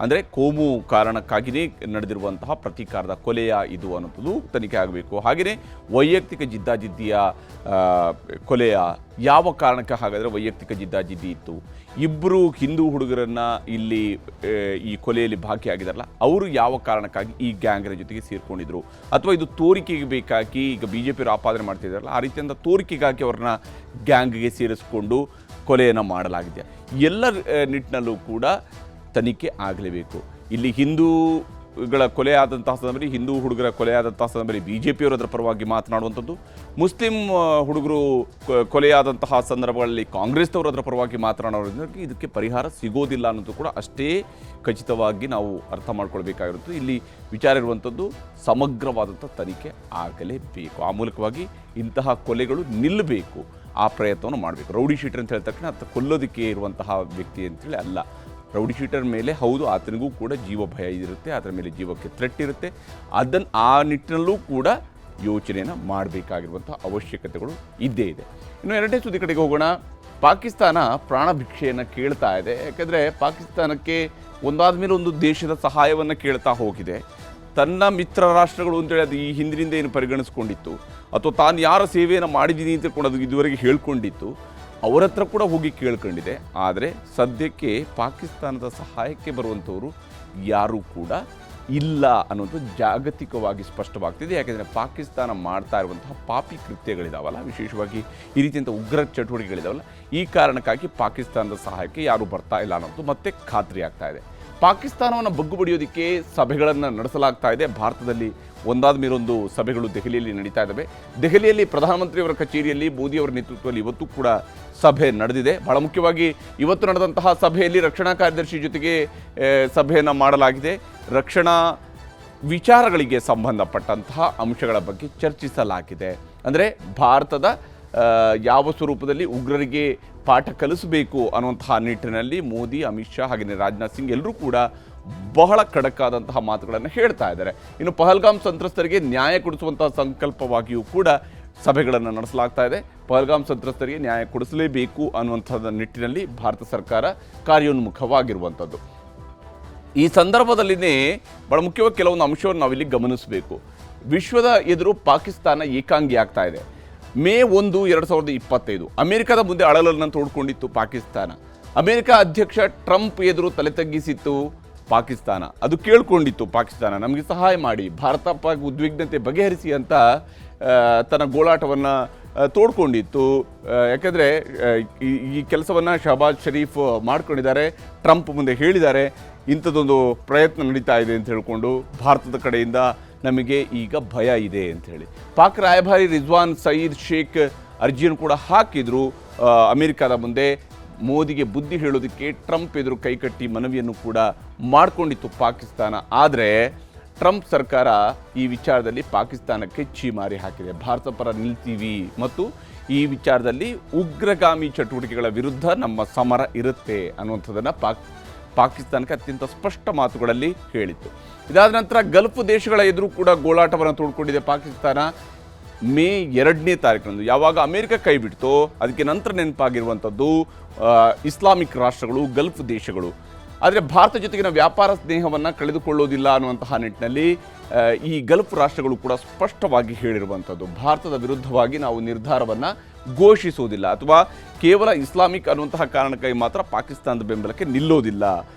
ಅಂದರೆ ಕೋಮು ಕಾರಣಕ್ಕಾಗಿಯೇ ನಡೆದಿರುವಂತಹ ಪ್ರತೀಕಾರದ ಕೊಲೆಯ ಇದು ಅನ್ನೋದು ತನಿಖೆ ಆಗಬೇಕು. ಹಾಗೆಯೇ ವೈಯಕ್ತಿಕ ಜಿದ್ದಾಜಿದ್ದಿಯ ಕೊಲೆಯ ಯಾವ ಕಾರಣಕ್ಕೆ ಹಾಗಾದರೆ ವೈಯಕ್ತಿಕ ಜಿದ್ದಾಜಿದ್ದಿ ಇತ್ತು, ಇಬ್ಬರು ಹಿಂದೂ ಹುಡುಗರನ್ನು ಇಲ್ಲಿ ಈ ಕೊಲೆಯಲ್ಲಿ ಭಾಗಿಯಾಗಿದ್ದಾರಲ್ಲ, ಅವರು ಯಾವ ಕಾರಣಕ್ಕಾಗಿ ಈ ಗ್ಯಾಂಗ್ನ ಜೊತೆಗೆ ಸೇರಿಕೊಂಡಿದ್ರು, ಅಥವಾ ಇದು ತೋರಿಕೆಗೆ ಬೇಕಾಗಿ ಈಗ BJP ಆಪಾದನೆ ಮಾಡ್ತಿದ್ದಾರಲ್ಲ, ಆ ರೀತಿಯಿಂದ ತೋರಿಕೆಗಾಗಿ ಅವ್ರನ್ನ ಗ್ಯಾಂಗ್ಗೆ ಸೇರಿಸ್ಕೊಂಡು ಕೊಲೆಯನ್ನು ಮಾಡಲಾಗಿದೆ. ಎಲ್ಲ ನಿಟ್ಟಿನಲ್ಲೂ ಕೂಡ ತನಿಖೆ ಆಗಲೇಬೇಕು. ಇಲ್ಲಿ ಹಿಂದೂ ಹಿಂದೂಗಳ ಕೊಲೆ ಆದಂತಹ ಸಂದರ್ಭದಲ್ಲಿ ಹಿಂದೂ ಹುಡುಗರ ಕೊಲೆ ಆದಂತಹ ಸಂದರ್ಭದಲ್ಲಿ BJPಯವರು ಅದರ ಪರವಾಗಿ ಮಾತನಾಡುವಂಥದ್ದು, ಮುಸ್ಲಿಂ ಹುಡುಗರು ಕೊಲೆಯಾದಂತಹ ಸಂದರ್ಭಗಳಲ್ಲಿ ಕಾಂಗ್ರೆಸ್ನವರು ಅದರ ಪರವಾಗಿ ಮಾತನಾಡೋದ್ರಿಂದ ಇದಕ್ಕೆ ಪರಿಹಾರ ಸಿಗೋದಿಲ್ಲ ಅನ್ನೋದು ಕೂಡ ಅಷ್ಟೇ ಖಚಿತವಾಗಿ ನಾವು ಅರ್ಥ ಮಾಡ್ಕೊಳ್ಬೇಕಾಗಿರುತ್ತೆ. ಇಲ್ಲಿ ವಿಚಾರ ಇರುವಂಥದ್ದು ಸಮಗ್ರವಾದಂಥ ತನಿಖೆ ಆಗಲೇಬೇಕು. ಆ ಮೂಲಕವಾಗಿ ಇಂತಹ ಕೊಲೆಗಳು ನಿಲ್ಲಬೇಕು, ಆ ಪ್ರಯತ್ನವನ್ನು ಮಾಡಬೇಕು. ರೌಡಿ ಶೀಟರ್ ಅಂತ ಹೇಳಿದ ತಕ್ಷಣ ಆತ ಕೊಲ್ಲೋದಕ್ಕೆ ಇರುವಂತಹ ವ್ಯಕ್ತಿ ಅಂತೇಳಿ ಅಲ್ಲ. ರೌಡಿ ಶೀಟರ್ ಮೇಲೆ ಹೌದು ಆತನಿಗೂ ಕೂಡ ಜೀವ ಭಯ ಇರುತ್ತೆ, ಅದರ ಮೇಲೆ ಜೀವಕ್ಕೆ ಥ್ರೆಟ್ ಇರುತ್ತೆ. ಅದನ್ನು ಆ ನಿಟ್ಟಿನಲ್ಲೂ ಕೂಡ ಯೋಚನೆಯನ್ನು ಮಾಡಬೇಕಾಗಿರುವಂಥ ಅವಶ್ಯಕತೆಗಳು ಇದ್ದೇ ಇದೆ. ಇನ್ನು ಎರಡನೇ ಸುದ್ದಿ ಕಡೆಗೆ ಹೋಗೋಣ. ಪಾಕಿಸ್ತಾನ ಪ್ರಾಣ ಭಿಕ್ಷೆಯನ್ನು ಕೇಳ್ತಾ ಇದೆ. ಯಾಕೆಂದರೆ ಪಾಕಿಸ್ತಾನಕ್ಕೆ ಒಂದಾದ ಮೇಲೆ ಒಂದು ದೇಶದ ಸಹಾಯವನ್ನು ಕೇಳ್ತಾ ಹೋಗಿದೆ. ತನ್ನ ಮಿತ್ರ ರಾಷ್ಟ್ರಗಳು ಅಂತೇಳಿ ಅದು ಈ ಹಿಂದಿನಿಂದ ಏನು ಪರಿಗಣಿಸ್ಕೊಂಡಿತ್ತು, ಅಥವಾ ತಾನು ಯಾರ ಸೇವೆಯನ್ನು ಮಾಡಿದ್ದೀನಿ ಅಂತ ಕೂಡ ಅದು ಇದುವರೆಗೆ ಹೇಳ್ಕೊಂಡಿತ್ತು, ಅವರ ಹತ್ರ ಕೂಡ ಹೋಗಿ ಕೇಳ್ಕೊಂಡಿದೆ. ಆದರೆ ಸದ್ಯಕ್ಕೆ ಪಾಕಿಸ್ತಾನದ ಸಹಾಯಕ್ಕೆ ಬರುವಂಥವರು ಯಾರೂ ಕೂಡ ಇಲ್ಲ ಅನ್ನೋದು ಜಾಗತಿಕವಾಗಿ ಸ್ಪಷ್ಟವಾಗ್ತಿದೆ. ಯಾಕೆಂದರೆ ಪಾಕಿಸ್ತಾನ ಮಾಡ್ತಾ ಇರುವಂತಹ ಪಾಪಿ ಕೃತ್ಯಗಳಿದಾವಲ್ಲ, ವಿಶೇಷವಾಗಿ ಈ ರೀತಿಯಂಥ ಉಗ್ರ ಚಟುವಟಿಕೆಗಳಿದಾವಲ್ಲ, ಈ ಕಾರಣಕ್ಕಾಗಿ ಪಾಕಿಸ್ತಾನದ ಸಹಾಯಕ್ಕೆ ಯಾರೂ ಬರ್ತಾ ಇಲ್ಲ ಅನ್ನೋದು ಮತ್ತೆ ಖಾತ್ರಿ ಆಗ್ತಾ ಇದೆ. ಪಾಕಿಸ್ತಾನವನ್ನು ಬಗ್ಗು ಬಡಿಯೋದಕ್ಕೆ ಸಭೆಗಳನ್ನು ನಡೆಸಲಾಗ್ತಾ ಇದೆ. ಭಾರತದಲ್ಲಿ ಒಂದಾದ ಮೇಲೊಂದು ಸಭೆಗಳು ದೆಹಲಿಯಲ್ಲಿ ನಡೀತಾ ಇದ್ದಾವೆ. ದೆಹಲಿಯಲ್ಲಿ ಪ್ರಧಾನಮಂತ್ರಿಯವರ ಕಚೇರಿಯಲ್ಲಿ ಮೋದಿಯವರ ನೇತೃತ್ವದಲ್ಲಿ ಇವತ್ತು ಕೂಡ ಸಭೆ ನಡೆದಿದೆ. ಬಹಳ ಮುಖ್ಯವಾಗಿ ಇವತ್ತು ನಡೆದಂತಹ ಸಭೆಯಲ್ಲಿ ರಕ್ಷಣಾ ಕಾರ್ಯದರ್ಶಿ ಜೊತೆಗೆ ಸಭೆಯನ್ನು ಮಾಡಲಾಗಿದೆ. ರಕ್ಷಣಾ ವಿಚಾರಗಳಿಗೆ ಸಂಬಂಧಪಟ್ಟಂತಹ ಅಂಶಗಳ ಬಗ್ಗೆ ಚರ್ಚಿಸಲಾಗಿದೆ. ಅಂದರೆ ಭಾರತದ ಯಾವ ಸ್ವರೂಪದಲ್ಲಿ ಉಗ್ರರಿಗೆ ಪಾಠ ಕಲಿಸಬೇಕು ಅನ್ನುವಂತಹ ನಿಟ್ಟಿನಲ್ಲಿ ಮೋದಿ, ಅಮಿತ್ ಶಾ ಹಾಗೆಯೇ ರಾಜನಾಥ್ ಸಿಂಗ್ ಎಲ್ಲರೂ ಕೂಡ ಬಹಳ ಖಡಕ್ಕಾದಂತಹ ಮಾತುಗಳನ್ನು ಹೇಳ್ತಾ ಇದ್ದಾರೆ. ಇನ್ನು ಪಹಲ್ಗಾಮ್ ಸಂತ್ರಸ್ತರಿಗೆ ನ್ಯಾಯ ಕೊಡಿಸುವಂತಹ ಸಂಕಲ್ಪವಾಗಿಯೂ ಕೂಡ ಸಭೆಗಳನ್ನು ನಡೆಸಲಾಗ್ತಾ ಇದೆ. ಪಹಲ್ಗಾಮ್ ಸಂತ್ರಸ್ತರಿಗೆ ನ್ಯಾಯ ಕೊಡಿಸಲೇಬೇಕು ಅನ್ನುವಂಥದ್ದು ನಿಟ್ಟಿನಲ್ಲಿ ಭಾರತ ಸರ್ಕಾರ ಕಾರ್ಯೋನ್ಮುಖವಾಗಿರುವಂಥದ್ದು. ಈ ಸಂದರ್ಭದಲ್ಲಿನೇ ಬಹಳ ಮುಖ್ಯವಾಗಿ ಕೆಲವೊಂದು ಅಂಶವನ್ನು ನಾವಿಲ್ಲಿ ಗಮನಿಸಬೇಕು. ವಿಶ್ವದ ಎದುರು ಪಾಕಿಸ್ತಾನ ಏಕಾಂಗಿ ಆಗ್ತಾ ಇದೆ. ಮೇ 1, 2025 ಅಮೆರಿಕದ ಮುಂದೆ ಅಳಲನ್ನು ತೋಡ್ಕೊಂಡಿತ್ತು ಪಾಕಿಸ್ತಾನ. ಅಮೆರಿಕ ಅಧ್ಯಕ್ಷ ಟ್ರಂಪ್ ಎದುರು ತಲೆ ತಗ್ಗಿಸಿತ್ತು ಪಾಕಿಸ್ತಾನ. ಅದು ಕೇಳ್ಕೊಂಡಿತ್ತು ಪಾಕಿಸ್ತಾನ, ನಮಗೆ ಸಹಾಯ ಮಾಡಿ, ಭಾರತ ಪಾಕ್ ಉದ್ವಿಗ್ನತೆ ಬಗೆಹರಿಸಿ ಅಂತ ತನ್ನ ಗೋಳಾಟವನ್ನು ತೋಡ್ಕೊಂಡಿತ್ತು. ಯಾಕೆಂದರೆ ಈ ಕೆಲಸವನ್ನು ಶಹಬಾಜ್ ಶರೀಫ್ ಮಾಡ್ಕೊಂಡಿದ್ದಾರೆ. ಟ್ರಂಪ್ ಮುಂದೆ ಹೇಳಿದ್ದಾರೆ ಇಂಥದ್ದೊಂದು ಪ್ರಯತ್ನ ನಡೀತಾ ಇದೆ ಅಂತ ಹೇಳಿಕೊಂಡು ಭಾರತದ ಕಡೆಯಿಂದ ನಮಗೆ ಈಗ ಭಯ ಇದೆ ಅಂತ ಹೇಳಿ. ಪಾಕ್ ರಾಯಭಾರಿ ರಿಜ್ವಾನ್ ಸಯೀದ್ ಶೇಖ್ ಅರ್ಜಿಯನ್ನು ಕೂಡ ಹಾಕಿದ್ರು ಅಮೆರಿಕದ ಮುಂದೆ. ಮೋದಿಗೆ ಬುದ್ಧಿ ಹೇಳೋದಕ್ಕೆ ಟ್ರಂಪ್ ಎದುರು ಕೈಕಟ್ಟಿ ಮನವಿಯನ್ನು ಕೂಡ ಮಾಡಿಕೊಂಡಿತ್ತು ಪಾಕಿಸ್ತಾನ. ಆದರೆ ಟ್ರಂಪ್ ಸರ್ಕಾರ ಈ ವಿಚಾರದಲ್ಲಿ ಪಾಕಿಸ್ತಾನಕ್ಕೆ ಛೀಮಾರಿ ಹಾಕಿದೆ. ಭಾರತ ಪರ ನಿಲ್ತೀವಿ ಮತ್ತು ಈ ವಿಚಾರದಲ್ಲಿ ಉಗ್ರಗಾಮಿ ಚಟುವಟಿಕೆಗಳ ವಿರುದ್ಧ ನಮ್ಮ ಸಮರ ಇರುತ್ತೆ ಅನ್ನುವಂಥದ್ದನ್ನು ಪಾಕಿಸ್ತಾನಕ್ಕೆ ಅತ್ಯಂತ ಸ್ಪಷ್ಟ ಮಾತುಗಳಲ್ಲಿ ಹೇಳಿತ್ತು. ಇದಾದ ನಂತರ ಗಲ್ಫ್ ದೇಶಗಳ ಎದುರು ಕೂಡ ಗೋಳಾಟವನ್ನು ತೋಡ್ಕೊಂಡಿದೆ ಪಾಕಿಸ್ತಾನ. ಮೇ 2ನೇ ತಾರೀಕಿನಂದು ಯಾವಾಗ ಅಮೆರಿಕ ಕೈ ಬಿಡ್ತೋ ಅದಕ್ಕೆ ನಂತರ ನೆನಪಾಗಿರುವಂಥದ್ದು ಇಸ್ಲಾಮಿಕ್ ರಾಷ್ಟ್ರಗಳು, ಗಲ್ಫ್ ದೇಶಗಳು. ಆದರೆ ಭಾರತ ಜೊತೆಗಿನ ವ್ಯಾಪಾರ ಸ್ನೇಹವನ್ನು ಕಳೆದುಕೊಳ್ಳೋದಿಲ್ಲ ಅನ್ನುವಂತಹ ನಿಟ್ಟಿನಲ್ಲಿ ಈ ಗಲ್ಫ್ ರಾಷ್ಟ್ರಗಳು ಕೂಡ ಸ್ಪಷ್ಟವಾಗಿ ಹೇಳಿರುವಂಥದ್ದು. ಭಾರತದ ವಿರುದ್ಧವಾಗಿ ನಾವು ನಿರ್ಧಾರವನ್ನು ಘೋಷಿಸುವುದಿಲ್ಲ ಅಥವಾ ಕೇವಲ ಇಸ್ಲಾಮಿಕ್ ಅನ್ನುವಂತಹ ಕಾರಣಕ್ಕಾಗಿ ಮಾತ್ರ ಪಾಕಿಸ್ತಾನದ ಬೆಂಬಲಕ್ಕೆ ನಿಲ್ಲೋದಿಲ್ಲ.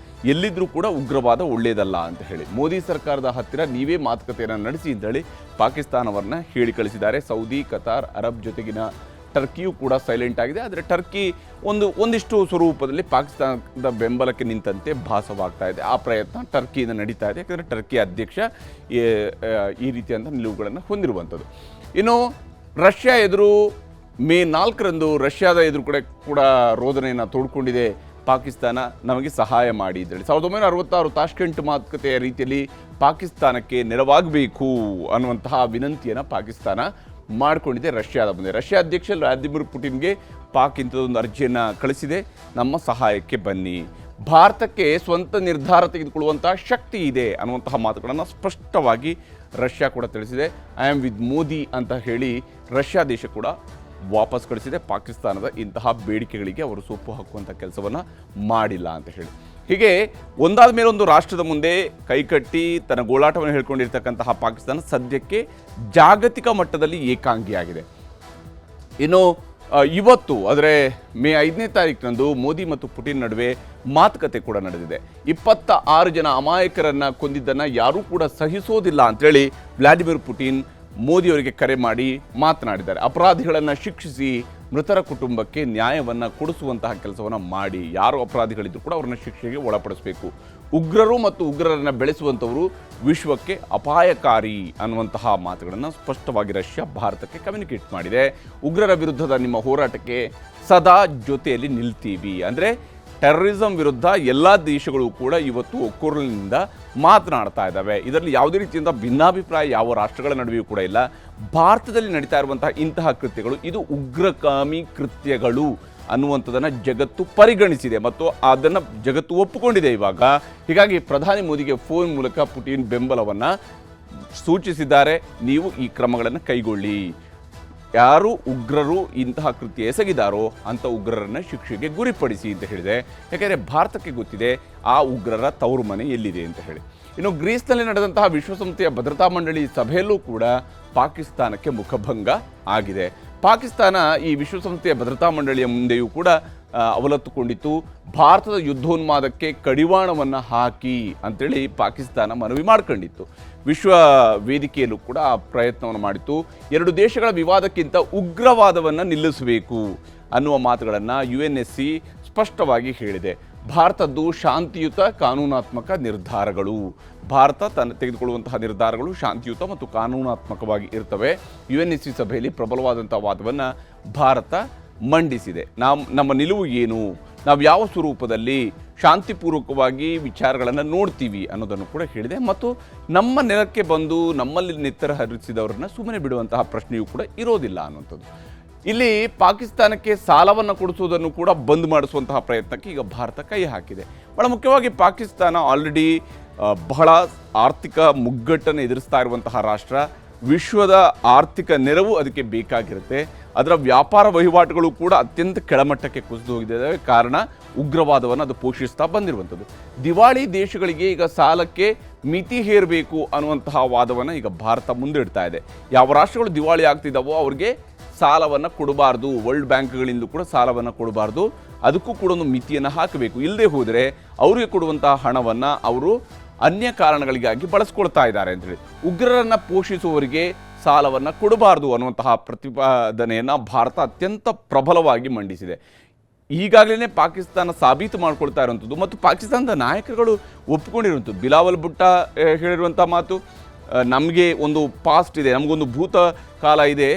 ಎಲ್ಲಿದ್ರೂ ಕೂಡ ಉಗ್ರವಾದ ಒಳ್ಳೆಯದಲ್ಲ ಅಂತ ಹೇಳಿ ಮೋದಿ ಸರ್ಕಾರದ ಹತ್ತಿರ ನೀವೇ ಮಾತುಕತೆಯನ್ನು ನಡೆಸಿ ಅಂತೇಳಿ ಪಾಕಿಸ್ತಾನವನ್ನು ಹೇಳಿ ಕಳಿಸಿದ್ದಾರೆ. ಸೌದಿ, ಕತಾರ್, ಅರಬ್ ಜೊತೆಗಿನ ಟರ್ಕಿಯೂ ಕೂಡ ಸೈಲೆಂಟ್ ಆಗಿದೆ. ಆದರೆ ಟರ್ಕಿ ಒಂದಿಷ್ಟು ಸ್ವರೂಪದಲ್ಲಿ ಪಾಕಿಸ್ತಾನದ ಬೆಂಬಲಕ್ಕೆ ನಿಂತಂತೆ ಭಾಸವಾಗ್ತಾ ಇದೆ. ಆ ಪ್ರಯತ್ನ ಟರ್ಕಿಯಿಂದ ನಡೀತಾ ಇದೆ. ಯಾಕಂದರೆ ಟರ್ಕಿ ಅಧ್ಯಕ್ಷ ಈ ರೀತಿಯಾದ ನಿಲುವುಗಳನ್ನು ಹೊಂದಿರುವಂಥದ್ದು. ಇನ್ನು ರಷ್ಯಾ ಎದುರು ಮೇ 4ರಂದು ರಷ್ಯಾದ ಎದುರು ಕೂಡ ರೋದನೆಯನ್ನು ತೋಡ್ಕೊಂಡಿದೆ ಪಾಕಿಸ್ತಾನ. ನಮಗೆ ಸಹಾಯ ಮಾಡಿ ಅಂತೇಳಿ 1966 ತಾಷ್ಕೆಂಟ್ ಮಾತುಕತೆಯ ರೀತಿಯಲ್ಲಿ ಪಾಕಿಸ್ತಾನಕ್ಕೆ ನೆರವಾಗಬೇಕು ಅನ್ನುವಂತಹ ವಿನಂತಿಯನ್ನು ಪಾಕಿಸ್ತಾನ ಮಾಡಿಕೊಂಡಿದೆ ರಷ್ಯಾದ ಮುಂದೆ. ರಷ್ಯಾ ಅಧ್ಯಕ್ಷ ವ್ಲಾದಿಮಿರ್ ಪುಟಿನ್ಗೆ ಪಾಕ್ ಇಂಥದ್ದೊಂದು ಅರ್ಜಿಯನ್ನು ಕಳಿಸಿದೆ, ನಮ್ಮ ಸಹಾಯಕ್ಕೆ ಬನ್ನಿ, ಭಾರತಕ್ಕೆ ಸ್ವಂತ ನಿರ್ಧಾರ ತೆಗೆದುಕೊಳ್ಳುವಂತಹ ಶಕ್ತಿ ಇದೆ ಅನ್ನುವಂತಹ ಮಾತುಗಳನ್ನು ಸ್ಪಷ್ಟವಾಗಿ ರಷ್ಯಾ ಕೂಡ ತಿಳಿಸಿದೆ. ಐ ಆಮ್ ವಿತ್ ಮೋದಿ ಅಂತ ಹೇಳಿ ರಷ್ಯಾ ದೇಶ ಕೂಡ ವಾಪಸ್ ಕಳಿಸಿದೆ. ಪಾಕಿಸ್ತಾನದ ಇಂತಹ ಬೇಡಿಕೆಗಳಿಗೆ ಅವರು ಸೊಪ್ಪು ಹಾಕುವಂಥ ಕೆಲಸವನ್ನು ಮಾಡಿಲ್ಲ ಅಂತ ಹೇಳಿ. ಹೀಗೆ ಒಂದಾದ ಮೇಲೊಂದು ರಾಷ್ಟ್ರದ ಮುಂದೆ ಕೈಕಟ್ಟಿ ತನ್ನ ಗೋಳಾಟವನ್ನು ಹೇಳ್ಕೊಂಡಿರ್ತಕ್ಕಂತಹ ಪಾಕಿಸ್ತಾನ ಸದ್ಯಕ್ಕೆ ಜಾಗತಿಕ ಮಟ್ಟದಲ್ಲಿ ಏಕಾಂಗಿಯಾಗಿದೆ. ಇನ್ನು ಇವತ್ತು ಅಂದರೆ ಮೇ 5ನೇ ತಾರೀಕಿನಂದು ಮೋದಿ ಮತ್ತು ಪುಟಿನ್ ನಡುವೆ ಮಾತುಕತೆ ಕೂಡ ನಡೆದಿದೆ. 26 ಜನ ಅಮಾಯಕರನ್ನು ಕೊಂದಿದ್ದನ್ನು ಯಾರೂ ಕೂಡ ಸಹಿಸೋದಿಲ್ಲ ಅಂಥೇಳಿ ವ್ಲಾದಿಮಿರ್ ಪುಟಿನ್ ಮೋದಿಯವರಿಗೆ ಕರೆ ಮಾಡಿ ಮಾತನಾಡಿದ್ದಾರೆ. ಅಪರಾಧಿಗಳನ್ನು ಶಿಕ್ಷಿಸಿ ಮೃತರ ಕುಟುಂಬಕ್ಕೆ ನ್ಯಾಯವನ್ನು ಕೊಡಿಸುವಂತಹ ಕೆಲಸವನ್ನು ಮಾಡಿ, ಯಾರು ಅಪರಾಧಿಗಳಿದ್ರು ಕೂಡ ಅವ್ರನ್ನ ಶಿಕ್ಷೆಗೆ ಒಳಪಡಿಸಬೇಕು. ಉಗ್ರರು ಮತ್ತು ಉಗ್ರರನ್ನು ಬೆಳೆಸುವಂಥವರು ವಿಶ್ವಕ್ಕೆ ಅಪಾಯಕಾರಿ ಅನ್ನುವಂತಹ ಮಾತುಗಳನ್ನು ಸ್ಪಷ್ಟವಾಗಿ ರಷ್ಯಾ ಭಾರತಕ್ಕೆ ಕಮ್ಯುನಿಕೇಟ್ ಮಾಡಿದೆ. ಉಗ್ರರ ವಿರುದ್ಧದ ನಿಮ್ಮ ಹೋರಾಟಕ್ಕೆ ಸದಾ ಜೊತೆಯಲ್ಲಿ ನಿಲ್ತೀವಿ, ಅಂದರೆ ಟೆರರಿಸಂ ವಿರುದ್ಧ ಎಲ್ಲ ದೇಶಗಳು ಕೂಡ ಇವತ್ತು ಒಕ್ಕೊರಲಿನಿಂದ ಮಾತನಾಡ್ತಾ ಇದ್ದಾವೆ. ಇದರಲ್ಲಿ ಯಾವುದೇ ರೀತಿಯಿಂದ ಭಿನ್ನಾಭಿಪ್ರಾಯ ಯಾವ ರಾಷ್ಟ್ರಗಳ ನಡುವೆಯೂ ಕೂಡ ಇಲ್ಲ. ಭಾರತದಲ್ಲಿ ನಡೀತಾ ಇರುವಂತಹ ಇಂತಹ ಕೃತ್ಯಗಳು ಇದು ಉಗ್ರಗಾಮಿ ಕೃತ್ಯಗಳು ಅನ್ನುವಂಥದ್ದನ್ನು ಜಗತ್ತು ಪರಿಗಣಿಸಿದೆ ಮತ್ತು ಅದನ್ನು ಜಗತ್ತು ಒಪ್ಪಿಕೊಂಡಿದೆ ಇವಾಗ. ಹೀಗಾಗಿ ಪ್ರಧಾನಿ ಮೋದಿಗೆ ಫೋನ್ ಮೂಲಕ ಪುಟಿನ್ ಬೆಂಬಲವನ್ನು ಸೂಚಿಸಿದ್ದಾರೆ. ನೀವು ಈ ಕ್ರಮಗಳನ್ನು ಕೈಗೊಳ್ಳಿ, ಯಾರು ಉಗ್ರರು ಇಂತಹ ಕೃತ್ಯ ಎಸಗಿದಾರೋ ಅಂಥ ಉಗ್ರರನ್ನು ಶಿಕ್ಷೆಗೆ ಗುರಿಪಡಿಸಿ ಅಂತ ಹೇಳಿದೆ. ಯಾಕೆಂದರೆ ಭಾರತಕ್ಕೆ ಗೊತ್ತಿದೆ ಆ ಉಗ್ರರ ತವರು ಮನೆ ಎಲ್ಲಿದೆ ಅಂತ ಹೇಳಿ. ಇನ್ನು ಗ್ರೀಸ್ನಲ್ಲಿ ನಡೆದಂತಹ ವಿಶ್ವಸಂಸ್ಥೆಯ ಭದ್ರತಾ ಮಂಡಳಿ ಸಭೆಯಲ್ಲೂ ಕೂಡ ಪಾಕಿಸ್ತಾನಕ್ಕೆ ಮುಖಭಂಗ ಆಗಿದೆ. ಪಾಕಿಸ್ತಾನ ಈ ವಿಶ್ವಸಂಸ್ಥೆಯ ಭದ್ರತಾ ಮಂಡಳಿಯ ಮುಂದೆಯೂ ಕೂಡ ಅವಲತ್ತುಕೊಂಡಿತ್ತು. ಭಾರತದ ಯುದ್ಧೋನ್ಮಾದಕ್ಕೆ ಕಡಿವಾಣವನ್ನು ಹಾಕಿ ಅಂತೇಳಿ ಪಾಕಿಸ್ತಾನ ಮನವಿ ಮಾಡ್ಕೊಂಡಿತ್ತು. ವಿಶ್ವ ವೇದಿಕೆಯಲ್ಲೂ ಕೂಡ ಆ ಪ್ರಯತ್ನವನ್ನು ಮಾಡಿತ್ತು. ಎರಡು ದೇಶಗಳ ವಿವಾದಕ್ಕಿಂತ ಉಗ್ರವಾದವನ್ನು ನಿಲ್ಲಿಸಬೇಕು ಅನ್ನುವ ಮಾತುಗಳನ್ನು UNSC ಸ್ಪಷ್ಟವಾಗಿ ಹೇಳಿದೆ. ಭಾರತದ್ದು ಶಾಂತಿಯುತ ಕಾನೂನಾತ್ಮಕ ನಿರ್ಧಾರಗಳು, ಭಾರತ ತೆಗೆದುಕೊಳ್ಳುವಂತಹ ನಿರ್ಧಾರಗಳು ಶಾಂತಿಯುತ ಮತ್ತು ಕಾನೂನಾತ್ಮಕವಾಗಿ ಇರ್ತವೆ. UNSC ಸಭೆಯಲ್ಲಿ ಪ್ರಬಲವಾದಂಥ ವಾದವನ್ನು ಭಾರತ ಮಂಡಿಸಿದೆ. ನಮ್ಮ ನಿಲುವು ಏನು, ನಾವು ಯಾವ ಸ್ವರೂಪದಲ್ಲಿ ಶಾಂತಿಪೂರ್ವಕವಾಗಿ ವಿಚಾರಗಳನ್ನು ನೋಡ್ತೀವಿ ಅನ್ನೋದನ್ನು ಕೂಡ ಹೇಳಿದೆ. ಮತ್ತು ನಮ್ಮ ನೆಲಕ್ಕೆ ಬಂದು ನಮ್ಮಲ್ಲಿ ನೆತ್ತರ ಹರಿಸಿದವರನ್ನ ಸುಮ್ಮನೆ ಬಿಡುವಂತಹ ಪ್ರಶ್ನೆಯೂ ಕೂಡ ಇರೋದಿಲ್ಲ ಅನ್ನುವಂಥದ್ದು. ಇಲ್ಲಿ ಪಾಕಿಸ್ತಾನಕ್ಕೆ ಸಾಲವನ್ನು ಕೊಡಿಸುವುದನ್ನು ಕೂಡ ಬಂದ್ ಮಾಡಿಸುವಂತಹ ಪ್ರಯತ್ನಕ್ಕೆ ಈಗ ಭಾರತ ಕೈ ಹಾಕಿದೆ. ಬಹಳ ಮುಖ್ಯವಾಗಿ ಪಾಕಿಸ್ತಾನ ಆಲ್ರೆಡಿ ಬಹಳ ಆರ್ಥಿಕ ಮುಗ್ಗಟ್ಟನ್ನು ಎದುರಿಸ್ತಾ ಇರುವಂತಹ ರಾಷ್ಟ್ರ. ವಿಶ್ವದ ಆರ್ಥಿಕ ನೆರವು ಅದಕ್ಕೆ ಬೇಕಾಗಿರುತ್ತೆ. ಅದರ ವ್ಯಾಪಾರ ವಹಿವಾಟುಗಳು ಕೂಡ ಅತ್ಯಂತ ಕೆಳಮಟ್ಟಕ್ಕೆ ಕುಸಿದು ಹೋಗಿದ್ದಾವೆ. ಕಾರಣ ಉಗ್ರವಾದವನ್ನು ಅದು ಪೋಷಿಸ್ತಾ ಬಂದಿರುವಂಥದ್ದು. ದಿವಾಳಿ ದೇಶಗಳಿಗೆ ಈಗ ಸಾಲಕ್ಕೆ ಮಿತಿ ಹೇರಬೇಕು ಅನ್ನುವಂತಹ ವಾದವನ್ನು ಈಗ ಭಾರತ ಮುಂದಿಡ್ತಾ ಇದೆ. ಯಾವ ರಾಷ್ಟ್ರಗಳು ದಿವಾಳಿ ಆಗ್ತಿದ್ದಾವೋ ಅವ್ರಿಗೆ ಸಾಲವನ್ನು ಕೊಡಬಾರ್ದು, ವರ್ಲ್ಡ್ ಬ್ಯಾಂಕ್ಗಳಿಂದ ಕೂಡ ಸಾಲವನ್ನು ಕೊಡಬಾರ್ದು, ಅದಕ್ಕೂ ಕೂಡ ಒಂದು ಮಿತಿಯನ್ನು ಹಾಕಬೇಕು. ಇಲ್ಲದೆ ಹೋದರೆ ಅವರಿಗೆ ಕೊಡುವಂತಹ ಹಣವನ್ನು ಅವರು ಅನ್ಯ ಕಾರಣಗಳಿಗಾಗಿ ಬಳಸ್ಕೊಳ್ತಾ ಇದ್ದಾರೆ ಅಂತೇಳಿ ಉಗ್ರರನ್ನು ಪೋಷಿಸುವವರಿಗೆ ಸಾಲವನ್ನು ಕೊಡಬಾರ್ದು ಅನ್ನುವಂತಹ ಪ್ರತಿಪಾದನೆಯನ್ನು ಭಾರತ ಅತ್ಯಂತ ಪ್ರಬಲವಾಗಿ ಮಂಡಿಸಿದೆ. ಈಗಾಗಲೇ ಪಾಕಿಸ್ತಾನ ಸಾಬೀತು ಮಾಡ್ಕೊಳ್ತಾ ಇರುವಂಥದ್ದು ಮತ್ತು ಪಾಕಿಸ್ತಾನದ ನಾಯಕರುಗಳು ಒಪ್ಪಿಕೊಂಡಿರುವಂಥದ್ದು. ಬಿಲಾವಲ್ ಭುಟ್ಟೋ ಹೇಳಿರುವಂಥ ಮಾತು, ನಮಗೆ ಒಂದು ಪಾಸ್ಟ್ ಇದೆ, ನಮಗೊಂದು ಭೂತ ಕಾಲ ಇದೆ,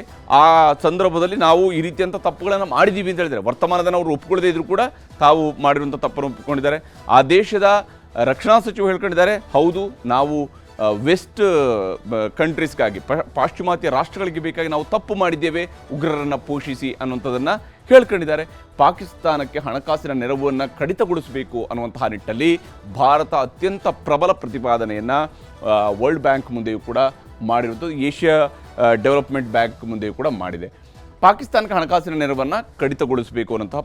ಆ ಸಂದರ್ಭದಲ್ಲಿ ನಾವು ಈ ರೀತಿಯಂಥ ತಪ್ಪುಗಳನ್ನು ಮಾಡಿದ್ದೀವಿ ಅಂತ ಹೇಳಿದ್ದಾರೆ. ವರ್ತಮಾನದಲ್ಲಿ ಅವರು ಒಪ್ಪಿಕೊಳ್ಳದೇ ಇದ್ರೂ ಕೂಡ ತಾವು ಮಾಡಿರುವಂಥ ತಪ್ಪನ್ನು ಒಪ್ಪಿಕೊಂಡಿದ್ದಾರೆ. ಆ ದೇಶದ ರಕ್ಷಣಾ ಸಚಿವರು ಹೇಳ್ಕೊಂಡಿದ್ದಾರೆ, ಹೌದು ನಾವು ವೆಸ್ಟ್ ಕಂಟ್ರೀಸ್ಗಾಗಿ ಪಾಶ್ಚಿಮಾತ್ಯ ರಾಷ್ಟ್ರಗಳಿಗೆ ಬೇಕಾಗಿ ನಾವು ತಪ್ಪು ಮಾಡಿದ್ದೇವೆ ಉಗ್ರರನ್ನು ಪೋಷಿಸಿ ಅನ್ನುವಂಥದ್ದನ್ನು ಹೇಳ್ಕೊಂಡಿದ್ದಾರೆ. ಪಾಕಿಸ್ತಾನಕ್ಕೆ ಹಣಕಾಸಿನ ನೆರವನ್ನು ಕಡಿತಗೊಳಿಸಬೇಕು ಅನ್ನುವಂತಹ ನಿಟ್ಟಲ್ಲಿ ಭಾರತ ಅತ್ಯಂತ ಪ್ರಬಲ ಪ್ರತಿಪಾದನೆಯನ್ನು ವರ್ಲ್ಡ್ ಬ್ಯಾಂಕ್ ಮುಂದೆಯೂ ಕೂಡ ಮಾಡಿರುವಂಥದ್ದು, ಏಷ್ಯಾ ಡೆವಲಪ್ಮೆಂಟ್ ಬ್ಯಾಂಕ್ ಮುಂದೆಯೂ ಕೂಡ ಮಾಡಿದೆ. ಪಾಕಿಸ್ತಾನಕ್ಕೆ ಹಣಕಾಸಿನ ನೆರವನ್ನು ಕಡಿತಗೊಳಿಸಬೇಕು ಅನ್ನೋಂತಹ